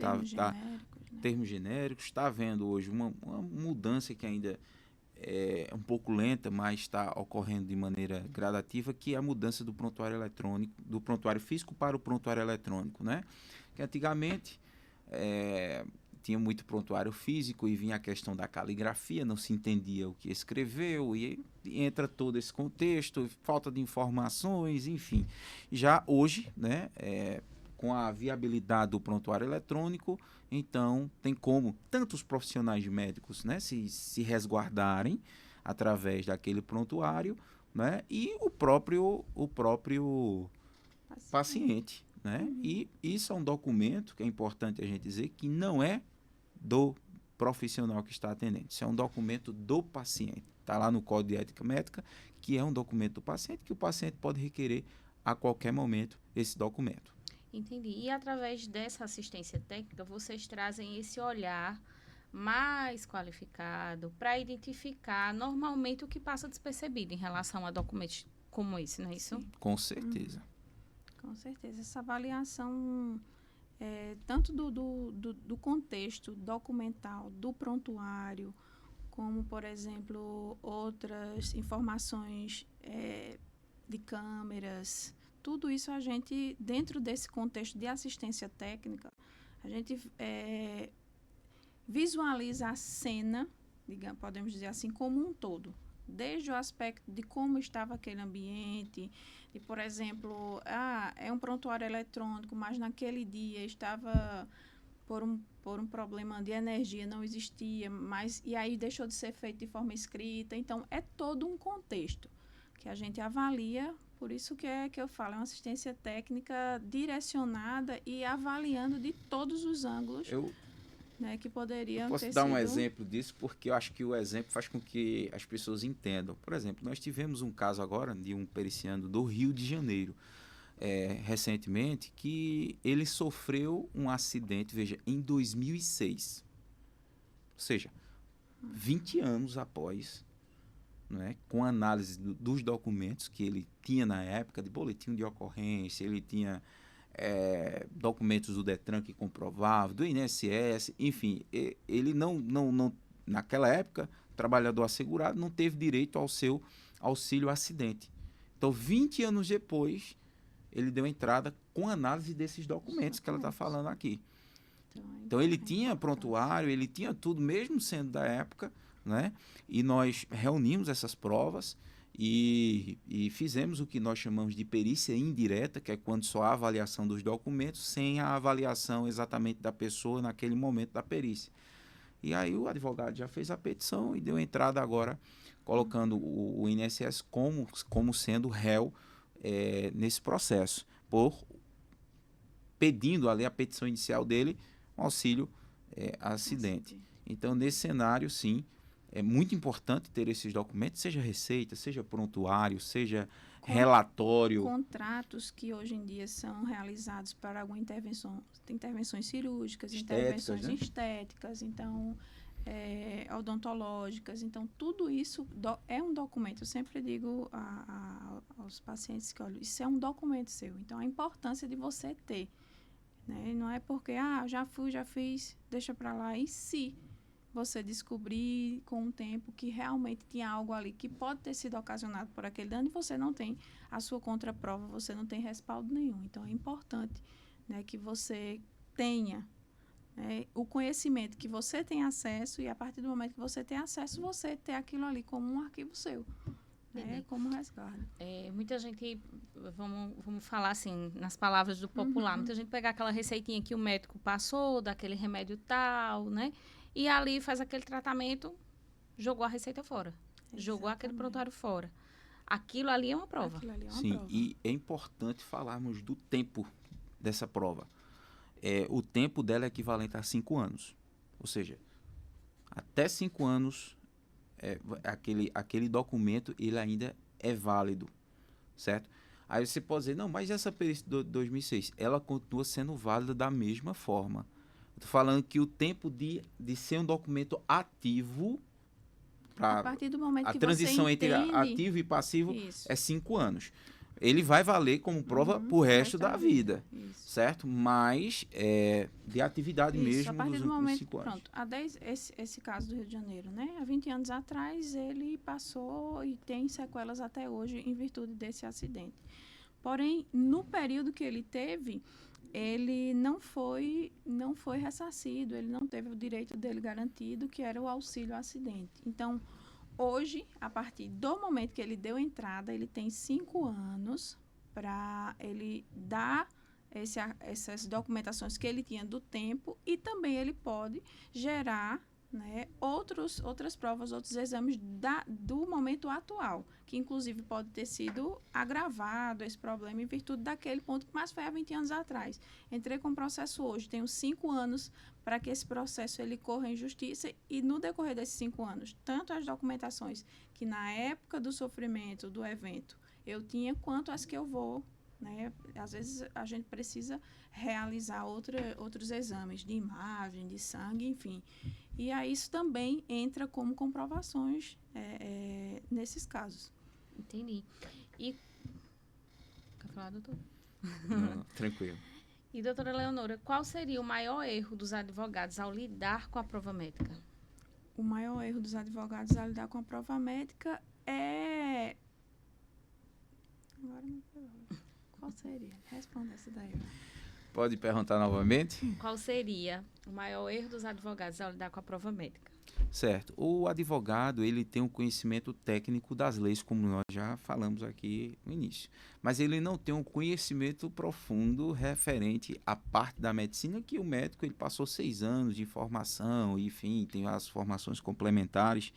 termos genéricos, está havendo hoje uma mudança que ainda é um pouco lenta, mas está ocorrendo de maneira gradativa, que é a mudança do prontuário eletrônico, do prontuário físico para o prontuário eletrônico, né? Que antigamente tinha muito prontuário físico e vinha a questão da caligrafia, não se entendia o que escreveu e entra todo esse contexto, falta de informações, enfim. Já hoje, né, com a viabilidade do prontuário eletrônico, então tem como tantos profissionais médicos, né, se resguardarem através daquele prontuário, né, e o próprio paciente, né? Uhum. E isso é um documento que é importante a gente dizer que não é do profissional que está atendendo. Isso é um documento do paciente. Está lá no Código de Ética Médica, que é um documento do paciente, que o paciente pode requerer a qualquer momento esse documento. Entendi. E através dessa assistência técnica, vocês trazem esse olhar mais qualificado para identificar normalmente o que passa despercebido em relação a documentos como esse, não é isso? Sim. Com certeza. Com certeza. Essa avaliação tanto do contexto documental, do prontuário, como, por exemplo, outras informações de câmeras, tudo isso a gente, dentro desse contexto de assistência técnica, a gente visualiza a cena, digamos, podemos dizer assim, como um todo. Desde o aspecto de como estava aquele ambiente, de, por exemplo, é um prontuário eletrônico, mas naquele dia estava por um problema de energia não existia, mas e aí deixou de ser feito de forma escrita. Então, é todo um contexto que a gente avalia, por isso que eu falo, é uma assistência técnica direcionada e avaliando de todos os ângulos, né, que poderiam posso ter dar um sido... exemplo disso, porque eu acho que o exemplo faz com que as pessoas entendam. Por exemplo, nós tivemos um caso agora de um periciano do Rio de Janeiro, recentemente, que ele sofreu um acidente, veja, em 2006. Ou seja, 20 anos após, né, com análise dos documentos que ele tinha na época, de boletim de ocorrência, ele tinha documentos do Detran que comprovavam, do INSS, enfim, ele não, naquela época, trabalhador assegurado não teve direito ao seu auxílio acidente. Então, 20 anos depois, ele deu entrada com análise desses documentos que ela está falando aqui. Então, ele tinha prontuário, ele tinha tudo, mesmo sendo da época, né? E nós reunimos essas provas e fizemos o que nós chamamos de perícia indireta, que é quando só há avaliação dos documentos, sem a avaliação exatamente da pessoa naquele momento da perícia. E aí o advogado já fez a petição e deu entrada agora, colocando o INSS como sendo réu nesse processo, pedindo ali a petição inicial dele, um auxílio acidente. Então, nesse cenário, sim, é muito importante ter esses documentos, seja receita, seja prontuário, seja relatório. Contratos que hoje em dia são realizados para alguma intervenções cirúrgicas, intervenções estéticas, então, odontológicas. Então, tudo isso é um documento. Eu sempre digo aos pacientes que, olha, isso é um documento seu. Então, a importância de você ter, né? Não é porque, já fiz, deixa para lá. E se você descobrir com o tempo que realmente tinha algo ali que pode ter sido ocasionado por aquele dano e você não tem a sua contraprova, você não tem respaldo nenhum. Então, é importante, né, que você tenha o conhecimento, que você tem acesso, e a partir do momento que você tem acesso, você ter aquilo ali como um arquivo seu, né, como resguardo. Muita gente, vamos falar assim, nas palavras do popular, muita gente pega aquela receitinha que o médico passou, daquele remédio tal, né? E ali faz aquele tratamento, jogou a receita fora. Exatamente. Jogou aquele prontuário fora. Aquilo ali é uma prova. Sim, e é importante falarmos do tempo dessa prova. O tempo dela é equivalente a 5 anos. Ou seja, até 5 anos, aquele documento ele ainda é válido, certo? Aí você pode dizer, não, mas essa perícia de 2006, ela continua sendo válida da mesma forma. Estou falando que o tempo de ser um documento ativo, a partir do momento que a transição você entre entende, ativo e passivo isso, é 5 anos. Ele vai valer como prova pro resto da vida, certo? Mas de atividade mesmo a partir do momento, 5 anos. Pronto, esse caso do Rio de Janeiro, né? Há 20 anos atrás, ele passou e tem sequelas até hoje em virtude desse acidente. Porém, no período que ele teve, ele não foi ressarcido, ele não teve o direito dele garantido, que era o auxílio acidente. Então, hoje, a partir do momento que ele deu entrada, ele tem 5 anos para ele dar essas documentações que ele tinha do tempo, e também ele pode gerar, né, outras provas, outros exames do momento atual, que inclusive pode ter sido agravado esse problema em virtude daquele ponto, mas foi há 20 anos atrás. Entrei com o processo hoje, tenho 5 anos para que esse processo ele corra em justiça, e no decorrer desses 5 anos, tanto as documentações que na época do sofrimento do evento eu tinha, quanto as que eu vou, né? Às vezes a gente precisa realizar outros exames de imagem, de sangue, enfim. E aí isso também entra como comprovações nesses casos. Entendi. E... Quer falar, doutor? Não, tranquilo. E, doutora Leonora, qual seria o maior erro dos advogados ao lidar com a prova médica? O maior erro dos advogados ao lidar com a prova médica é... Agora me pergunto. Qual seria? Responda essa daí. Pode perguntar novamente? Qual seria o maior erro dos advogados ao lidar com a prova médica? Certo. O advogado, ele tem um conhecimento técnico das leis, como nós já falamos aqui no início. Mas ele não tem um conhecimento profundo referente à parte da medicina, que o médico ele passou 6 anos de formação, enfim, tem as formações complementares.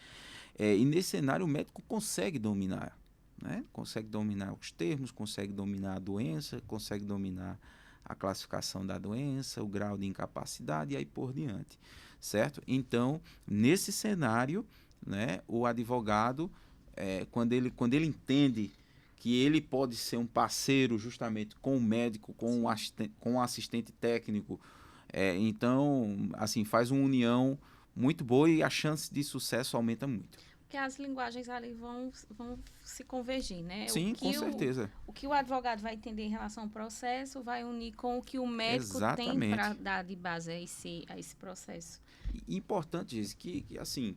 E nesse cenário o médico consegue dominar, né? Consegue dominar os termos, consegue dominar a doença, consegue dominar a classificação da doença, o grau de incapacidade e aí por diante, certo? Então, nesse cenário, né, o advogado, quando ele entende que ele pode ser um parceiro justamente com o médico, com o assistente técnico, então, assim, faz uma união muito boa e a chance de sucesso aumenta muito. Porque as linguagens ali vão se convergir, né? Sim, com certeza. O que o advogado vai entender em relação ao processo vai unir com o que o médico Exatamente. tem para dar de base a esse processo. Importante, Geise, que assim,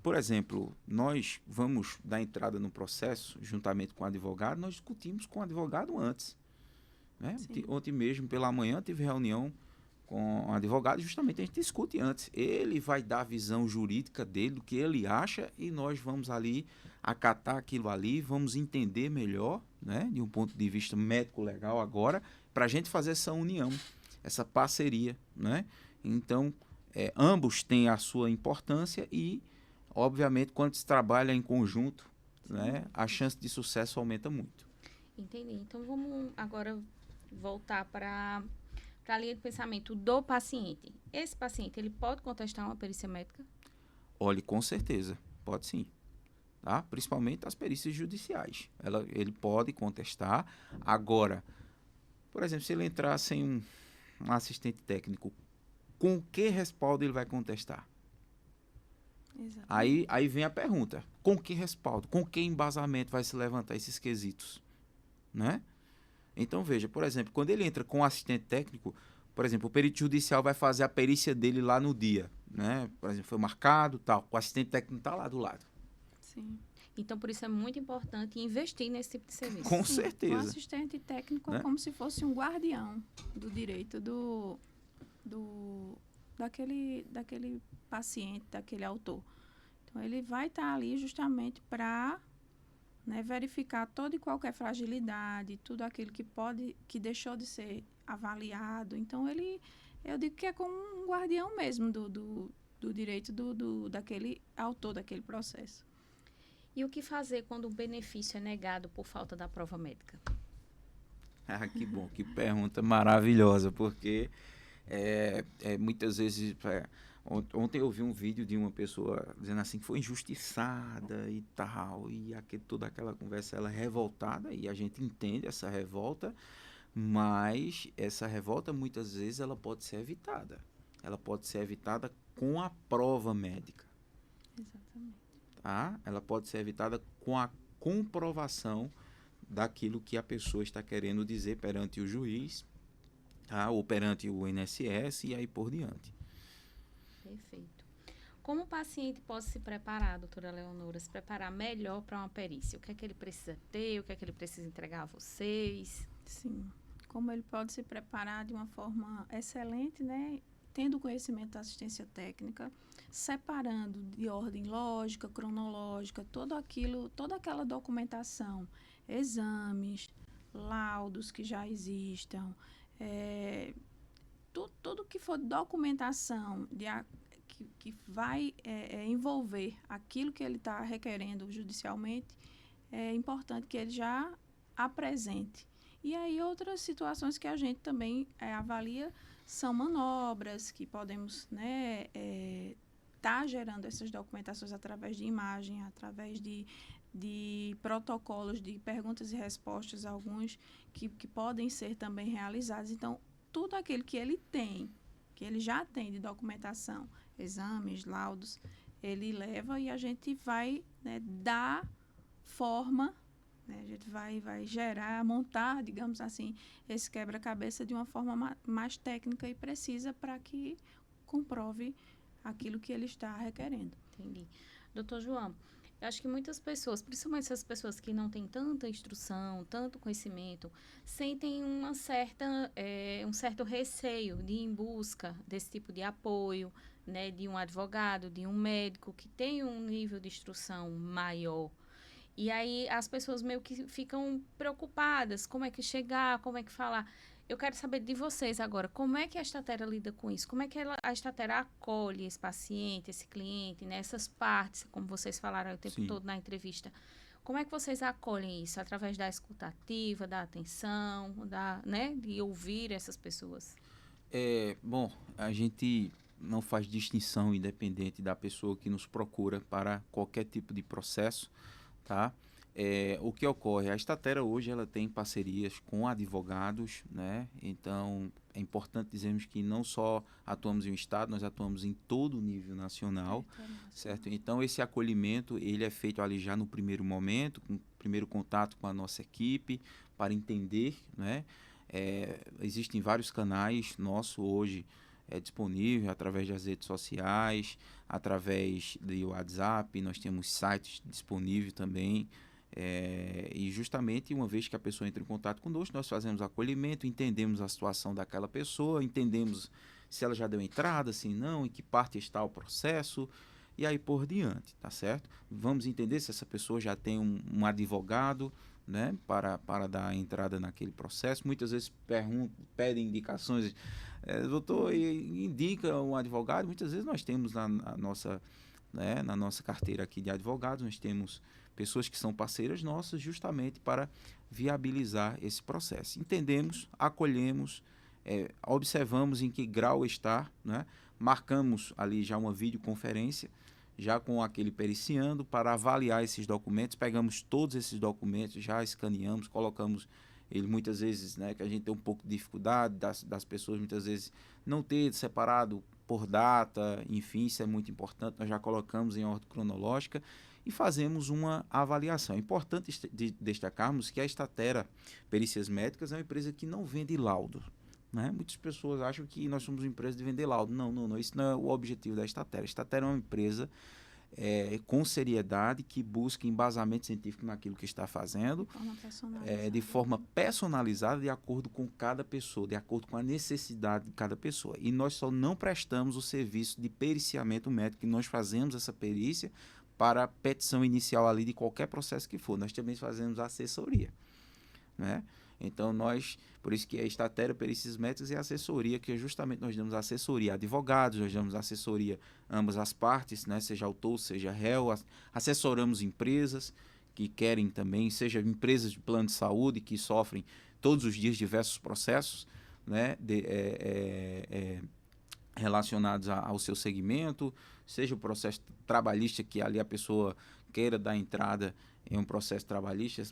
por exemplo, nós vamos dar entrada no processo, juntamente com o advogado, nós discutimos com o advogado antes. Né? Ontem mesmo, pela manhã, tive reunião com o advogado, justamente a gente discute antes. Ele vai dar a visão jurídica dele, do que ele acha, e nós vamos ali acatar aquilo ali, vamos entender melhor, né, de um ponto de vista médico-legal agora, para a gente fazer essa união, essa parceria, né? Então, ambos têm a sua importância e, obviamente, quando se trabalha em conjunto, né, a chance de sucesso aumenta muito. Entendi. Então, vamos agora voltar para a linha de pensamento do paciente. Esse paciente, ele pode contestar uma perícia médica? Olhe, com certeza, pode sim. Tá? Principalmente as perícias judiciais. Ele pode contestar. Agora, por exemplo, se ele entrar sem um assistente técnico, com que respaldo ele vai contestar? Aí vem a pergunta, com que respaldo? Com que embasamento vai se levantar esses quesitos? Né? Então, veja, por exemplo, quando ele entra com um assistente técnico, por exemplo, o perito judicial vai fazer a perícia dele lá no dia, né? Por exemplo, foi marcado, tal, o assistente técnico está lá do lado. Sim. Então, por isso é muito importante investir nesse tipo de serviço. Com certeza. O assistente técnico, né, é como se fosse um guardião do direito daquele paciente, daquele autor. Então, ele vai estar ali justamente para, né, verificar toda e qualquer fragilidade, tudo aquilo que deixou de ser avaliado. Então, eu digo que é como um guardião mesmo do direito daquele autor, daquele processo. E o que fazer quando o benefício é negado por falta da prova médica? Ah, que bom, que pergunta maravilhosa, porque muitas vezes... Ontem eu vi um vídeo de uma pessoa dizendo assim que foi injustiçada e tal, e toda aquela conversa, ela é revoltada, e a gente entende essa revolta, mas essa revolta muitas vezes ela pode ser evitada. Ela pode ser evitada com a prova médica. Exatamente. Tá? Ela pode ser evitada com a comprovação daquilo que a pessoa está querendo dizer perante o juiz, tá? Ou perante o INSS e aí por diante. Perfeito. Como o paciente pode se preparar, doutora Leonora, se preparar melhor para uma perícia? O que é que ele precisa ter? O que é que ele precisa entregar a vocês? Sim. Como ele pode se preparar de uma forma excelente, né? Tendo conhecimento da assistência técnica, separando de ordem lógica, cronológica, toda aquela documentação, exames, laudos que já existam, tudo que for documentação que vai envolver aquilo que ele está requerendo judicialmente, é importante que ele já apresente. E aí outras situações que a gente também avalia são manobras que podemos, né, tá gerando essas documentações através de imagem, através de protocolos de perguntas e respostas, alguns que podem ser também realizados. Então, tudo aquilo que ele tem, que ele já tem de documentação, exames, laudos, ele leva e a gente vai, né, dar forma, né, a gente vai gerar, montar, digamos assim, esse quebra-cabeça de uma forma mais técnica e precisa para que comprove aquilo que ele está requerendo. Entendi. Doutor João, eu acho que muitas pessoas, principalmente essas pessoas que não têm tanta instrução, tanto conhecimento, sentem um certo receio de ir em busca desse tipo de apoio, né, de um advogado, de um médico que tem um nível de instrução maior. E aí as pessoas meio que ficam preocupadas, como é que chegar, como é que falar. Eu quero saber de vocês agora, como é que a Statera lida com isso? Como é que a Statera acolhe esse paciente, esse cliente, né, essas partes, como vocês falaram o tempo Sim. todo na entrevista? Como é que vocês acolhem isso? Através da escuta ativa, da atenção, né, de ouvir essas pessoas? Bom, a gente não faz distinção independente da pessoa que nos procura para qualquer tipo de processo, tá? O que ocorre? A Statera hoje ela tem parcerias com advogados, né? Então é importante dizermos que não só atuamos em um estado, nós atuamos em todo o nível nacional, certo? Então esse acolhimento ele é feito ali já no primeiro momento, com o primeiro contato com a nossa equipe para entender, né? Existem vários canais nosso hoje disponível através das redes sociais, através do WhatsApp, nós temos sites disponíveis também. E justamente uma vez que a pessoa entra em contato conosco, nós fazemos acolhimento, entendemos a situação daquela pessoa, entendemos se ela já deu entrada, se não, em que parte está o processo, e aí por diante, tá certo? Vamos entender se essa pessoa já tem um advogado, né, para dar entrada naquele processo. Muitas vezes pedem indicações, doutor, indica um advogado. Muitas vezes nós temos na nossa carteira aqui de advogados, nós temos pessoas que são parceiras nossas justamente para viabilizar esse processo. Entendemos, acolhemos, observamos em que grau está, né? Marcamos ali já uma videoconferência, já com aquele periciando, para avaliar esses documentos, pegamos todos esses documentos, já escaneamos, colocamos ele muitas vezes, né, que a gente tem um pouco de dificuldade das pessoas muitas vezes não ter separado por data, enfim, isso é muito importante, nós já colocamos em ordem cronológica e fazemos uma avaliação. É importante destacarmos que a Statera Perícias Médicas é uma empresa que não vende laudo, né? Muitas pessoas acham que nós somos uma empresa de vender laudo. Não, isso não é o objetivo da Statera. A Statera é uma empresa com seriedade, que busca embasamento científico naquilo que está fazendo, de forma personalizada, de acordo com cada pessoa, de acordo com a necessidade de cada pessoa. E nós só não prestamos o serviço de periciamento médico, nós fazemos essa perícia para a petição inicial ali de qualquer processo que for. Nós também fazemos assessoria, né? Então, por isso que a Statera Perícias Médicas é assessoria, que justamente nós damos assessoria a advogados, nós damos assessoria a ambas as partes, né? Seja autor, seja réu, assessoramos empresas que querem também, seja empresas de plano de saúde que sofrem todos os dias diversos processos, né? Relacionados ao seu segmento, seja o processo trabalhista, que ali a pessoa queira dar entrada em um processo trabalhista,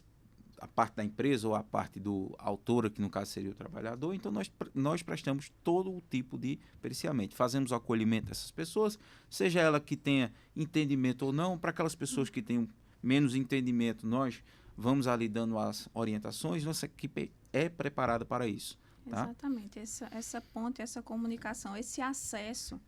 a parte da empresa ou a parte do autor, que no caso seria o trabalhador. Então nós prestamos todo o tipo de periciamento, fazemos o acolhimento dessas pessoas, seja ela que tenha entendimento ou não. Para aquelas pessoas que tenham menos entendimento, nós vamos ali dando as orientações, nossa equipe é preparada para isso. Tá? Exatamente, essa ponte, essa comunicação, esse acesso,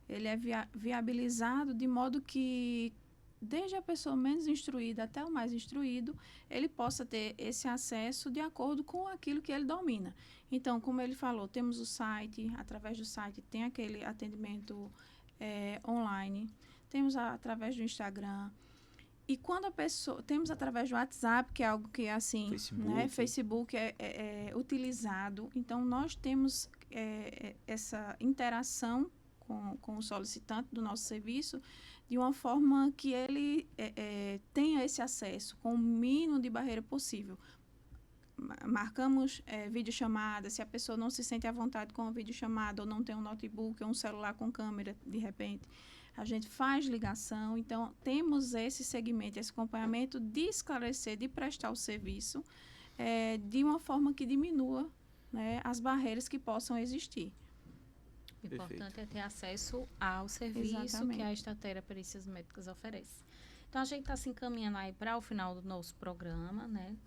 ele é viabilizado de modo que desde a pessoa menos instruída até o mais instruído, ele possa ter esse acesso de acordo com aquilo que ele domina. Então, como ele falou, temos o site, através do site tem aquele atendimento online, temos através do Instagram, e quando a pessoa... Temos através do WhatsApp, que é algo que, assim, Facebook é utilizado. Então, nós temos essa interação com o solicitante do nosso serviço de uma forma que ele tenha esse acesso com o mínimo de barreira possível. Marcamos videochamada, se a pessoa não se sente à vontade com a videochamada ou não tem um notebook ou um celular com câmera, de repente, a gente faz ligação. Então, temos esse segmento, esse acompanhamento de esclarecer, de prestar o serviço de uma forma que diminua, né, as barreiras que possam existir. O importante é ter acesso ao serviço Exatamente. que a Statera Perícias Médicas oferece. Então, a gente está se encaminhando aí para o final do nosso programa, né?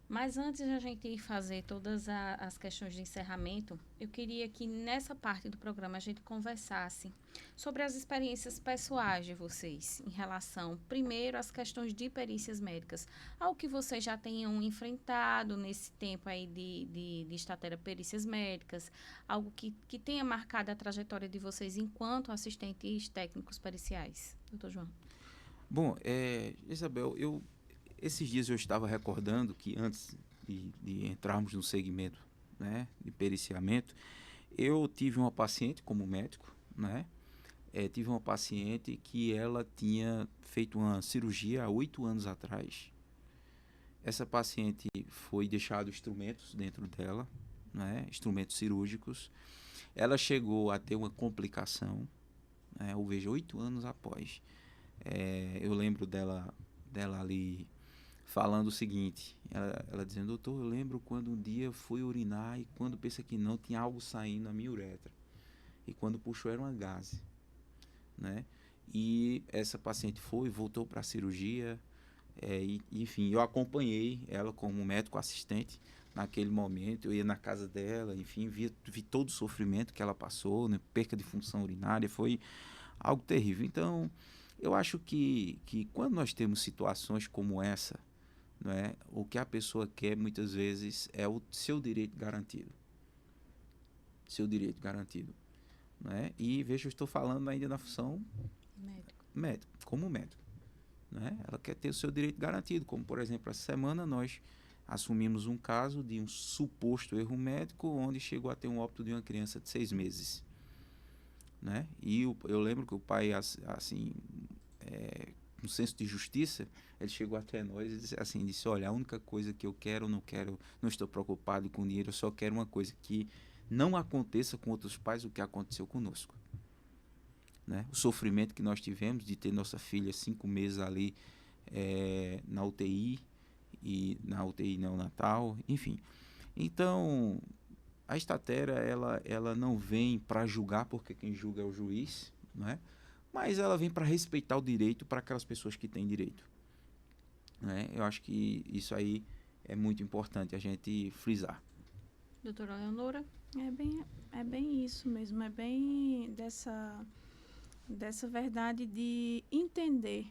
Mas antes de a gente ir fazer todas as questões de encerramento, eu queria que nessa parte do programa a gente conversasse sobre as experiências pessoais de vocês em relação, primeiro, às questões de perícias médicas, ao que vocês já tenham enfrentado nesse tempo aí de Statera Perícias Médicas, algo que tenha marcado a trajetória de vocês enquanto assistentes técnicos periciais. Doutor João. Bom, Isabel, esses dias eu estava recordando que antes de entrarmos no segmento, né, de periciamento, eu tive uma paciente como médico, né? Tive uma paciente que ela tinha feito uma cirurgia há 8 anos atrás. Essa paciente foi deixado instrumentos dentro dela, né, instrumentos cirúrgicos. Ela chegou a ter uma complicação, né, eu vejo 8 anos após. Eu lembro dela ali falando o seguinte, ela dizendo: doutor, eu lembro quando um dia fui urinar e quando pensa que não, tinha algo saindo na minha uretra. E quando puxou era uma gaze, né? E essa paciente voltou para a cirurgia, enfim, eu acompanhei ela como médico assistente naquele momento, eu ia na casa dela, enfim, vi todo o sofrimento que ela passou, né? Perca de função urinária, foi algo terrível. Então, eu acho que quando nós temos situações como essa, não é? O que a pessoa quer muitas vezes é o seu direito garantido. Seu direito garantido. Não é? E veja, eu estou falando ainda na função médico, como médico. Não é? Ela quer ter o seu direito garantido, como por exemplo, essa semana nós assumimos um caso de um suposto erro médico onde chegou a ter um óbito de uma criança de 6 meses. Né? E eu lembro que o pai, assim, no senso de justiça, ele chegou até nós e disse: olha, a única coisa que eu quero, não estou preocupado com dinheiro, eu só quero uma coisa, que não aconteça com outros pais o que aconteceu conosco. Né? O sofrimento que nós tivemos de ter nossa filha 5 meses ali na UTI, e na UTI neonatal, enfim. Então, a Statera, ela não vem para julgar, porque quem julga é o juiz, né? Mas ela vem para respeitar o direito para aquelas pessoas que têm direito. Né? Eu acho que isso aí é muito importante a gente frisar. Doutora Leonora? É bem isso mesmo, é bem dessa verdade de entender,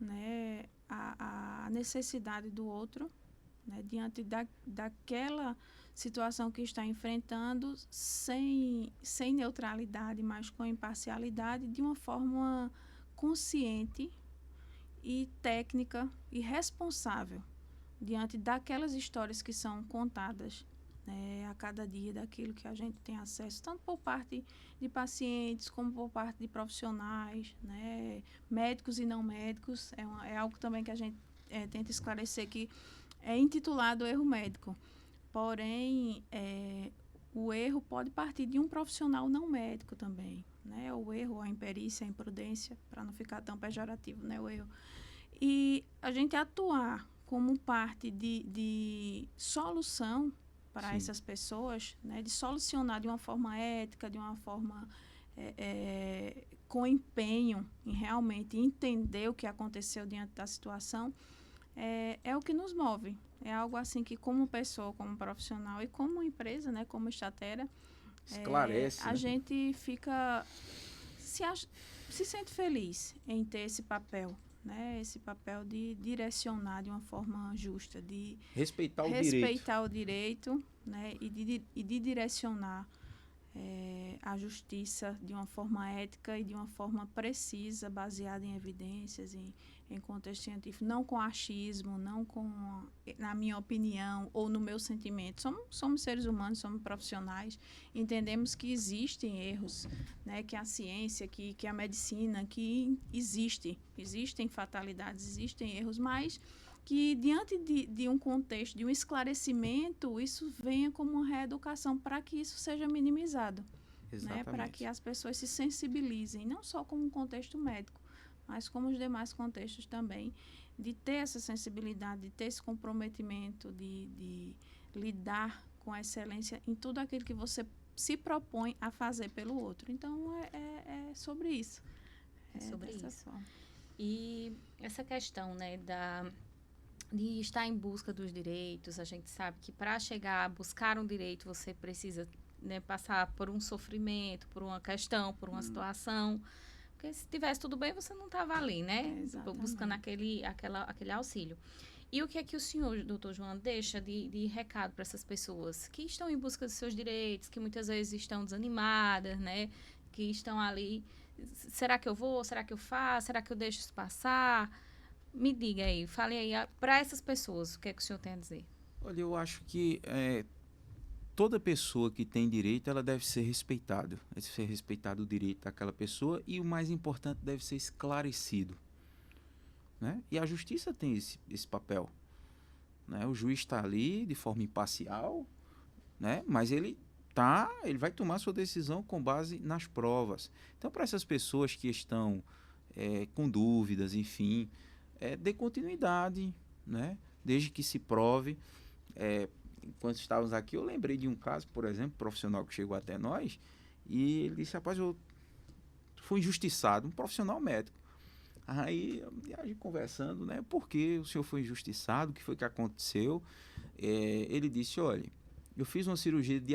né, a necessidade do outro, né, diante daquela situação que está enfrentando, sem neutralidade, mas com imparcialidade, de uma forma consciente e técnica e responsável diante daquelas histórias que são contadas, né, a cada dia, daquilo que a gente tem acesso, tanto por parte de pacientes como por parte de profissionais, né, médicos e não médicos. É algo também que a gente tenta esclarecer, que é intitulado erro médico. Porém, o erro pode partir de um profissional não médico também, né? O erro, a imperícia, a imprudência, para não ficar tão pejorativo, né? O erro. E a gente atuar como parte de solução para essas pessoas, né? De solucionar de uma forma ética, de uma forma com empenho em realmente entender o que aconteceu diante da situação, é o que nos move. É algo assim que, como pessoa, como profissional e como empresa, né, como Statera, esclarece, a gente fica se sente feliz em ter esse papel, né, esse papel de direcionar de uma forma justa, de respeitar o direito, né, e de direcionar a justiça de uma forma ética e de uma forma precisa, baseada em evidências, em contexto científico, não com achismo, não com, na minha opinião, ou no meu sentimento. Somos seres humanos, somos profissionais, entendemos que existem erros, né, que a ciência, que a medicina, que existem fatalidades, existem erros, mas que diante de um contexto, de um esclarecimento, isso venha como uma reeducação para que isso seja minimizado. Né, para que as pessoas se sensibilizem, não só como um contexto médico, mas como os demais contextos também, de ter essa sensibilidade, de ter esse comprometimento, de lidar com a excelência em tudo aquilo que você se propõe a fazer pelo outro. Então, é sobre isso. É sobre isso. Forma. E essa questão, né, de estar em busca dos direitos. A gente sabe que para chegar a buscar um direito, você precisa, né, passar por um sofrimento, por uma questão, por uma situação. Porque se tivesse tudo bem, você não estava ali, né? Exatamente. Buscando aquele auxílio. E o que o senhor, doutor João, deixa de recado para essas pessoas que estão em busca dos seus direitos, que muitas vezes estão desanimadas, né? Que estão ali, será que eu vou? Será que eu faço? Será que eu deixo isso passar? Me diga aí, fale aí para essas pessoas, o que o senhor tem a dizer? Olha, eu acho que toda pessoa que tem direito, ela deve ser respeitada. Deve ser respeitado o direito daquela pessoa e, o mais importante, deve ser esclarecido. Né? E a justiça tem esse papel. Né? O juiz está ali de forma imparcial, né? Mas ele vai tomar sua decisão com base nas provas. Então, para essas pessoas que estão com dúvidas, enfim, dê continuidade, né? Desde que se prove. Enquanto estávamos aqui, eu lembrei de um caso, por exemplo, profissional que chegou até nós, e ele disse, rapaz, eu fui injustiçado, um profissional médico. Aí, a gente conversando, né, por que o senhor foi injustiçado, o que foi que aconteceu? Ele disse, olha, eu fiz uma cirurgia de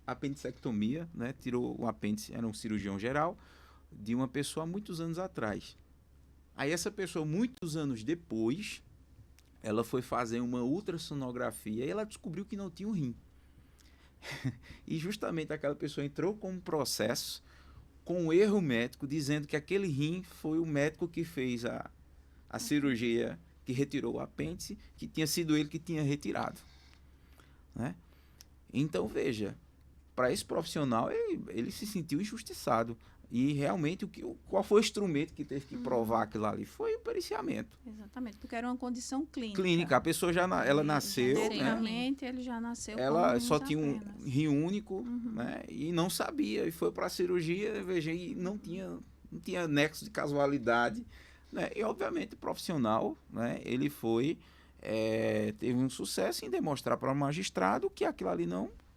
apendicectomia, né, tirou o apêndice, era um cirurgião geral, de uma pessoa há muitos anos atrás. Aí essa pessoa, muitos anos depois, ela foi fazer uma ultrassonografia e ela descobriu que não tinha um rim. E justamente aquela pessoa entrou com um processo, com um erro médico, dizendo que aquele rim foi o médico que fez a cirurgia, que retirou o apêndice, que tinha sido ele que tinha retirado. Né? Então, veja, para esse profissional, ele se sentiu injustiçado. E realmente, qual foi o instrumento que teve que provar aquilo ali? Foi o periciamento. Exatamente, porque era uma condição clínica. Clínica, a pessoa ela nasceu, geneticamente, ele já nasceu ela com só tinha um apenas. rim único, né? E não sabia, e foi para a cirurgia, veja, e não tinha nexo de casualidade, né? E obviamente o profissional, né? Ele teve um sucesso em demonstrar para o magistrado que aquilo ali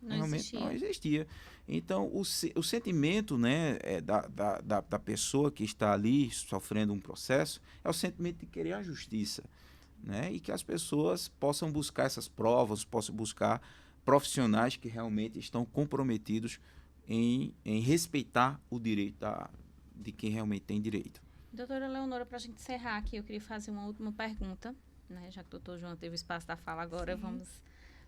realmente não existia. Então, o sentimento, né, da pessoa que está ali sofrendo um processo é o sentimento de querer a justiça, né? E que as pessoas possam buscar essas provas, possam buscar profissionais que realmente estão comprometidos em respeitar o direito de quem realmente tem direito. Doutora Leonora, para a gente encerrar aqui, eu queria fazer uma última pergunta, né? Já que o doutor João teve o espaço da fala agora, vamos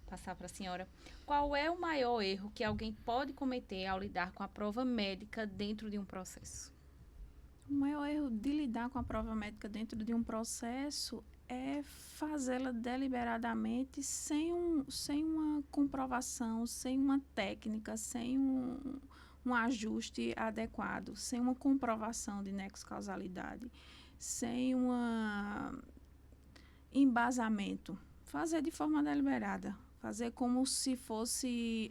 passar para a senhora. Qual é o maior erro que alguém pode cometer ao lidar com a prova médica dentro de um processo? O maior erro de lidar com a prova médica dentro de um processo é fazê-la deliberadamente sem uma comprovação, sem uma técnica, sem um ajuste adequado, sem uma comprovação de nexo-causalidade, sem um embasamento. Fazer de forma deliberada. Fazer como se fosse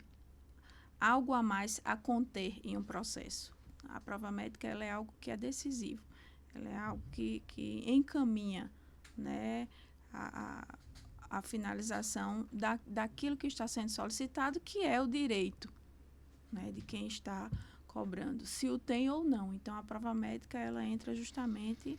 algo a mais a conter em um processo. A prova médica ela é algo que é decisivo. Ela é algo que encaminha, né, a finalização daquilo que está sendo solicitado, que é o direito, né, de quem está cobrando, se o tem ou não. Então, a prova médica ela entra justamente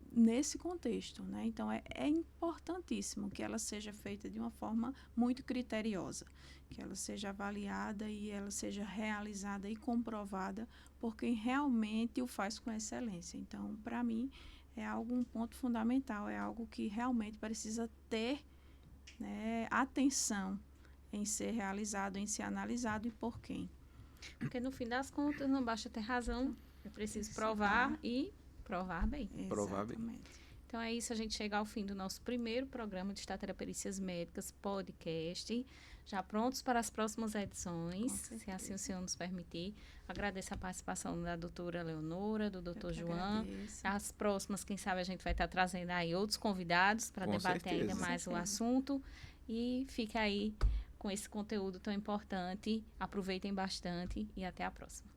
nesse contexto, né? Então, é importantíssimo que ela seja feita de uma forma muito criteriosa, que ela seja avaliada e ela seja realizada e comprovada por quem realmente o faz com excelência. Então, para mim, é um ponto fundamental, é algo que realmente precisa ter, né, atenção em ser realizado, em ser analisado e por quem. Porque, no fim das contas, não basta ter razão, é preciso provar e provar bem. Provar bem. Então é isso, a gente chega ao fim do nosso primeiro programa de Estatéria Perícias Médicas, podcast, já prontos para as próximas edições, se assim o senhor nos permitir. Agradeço a participação da doutora Leonora, do doutor João. As próximas, quem sabe, a gente vai estar trazendo aí outros convidados para debater ainda mais o assunto. E fica aí com esse conteúdo tão importante. Aproveitem bastante e até a próxima.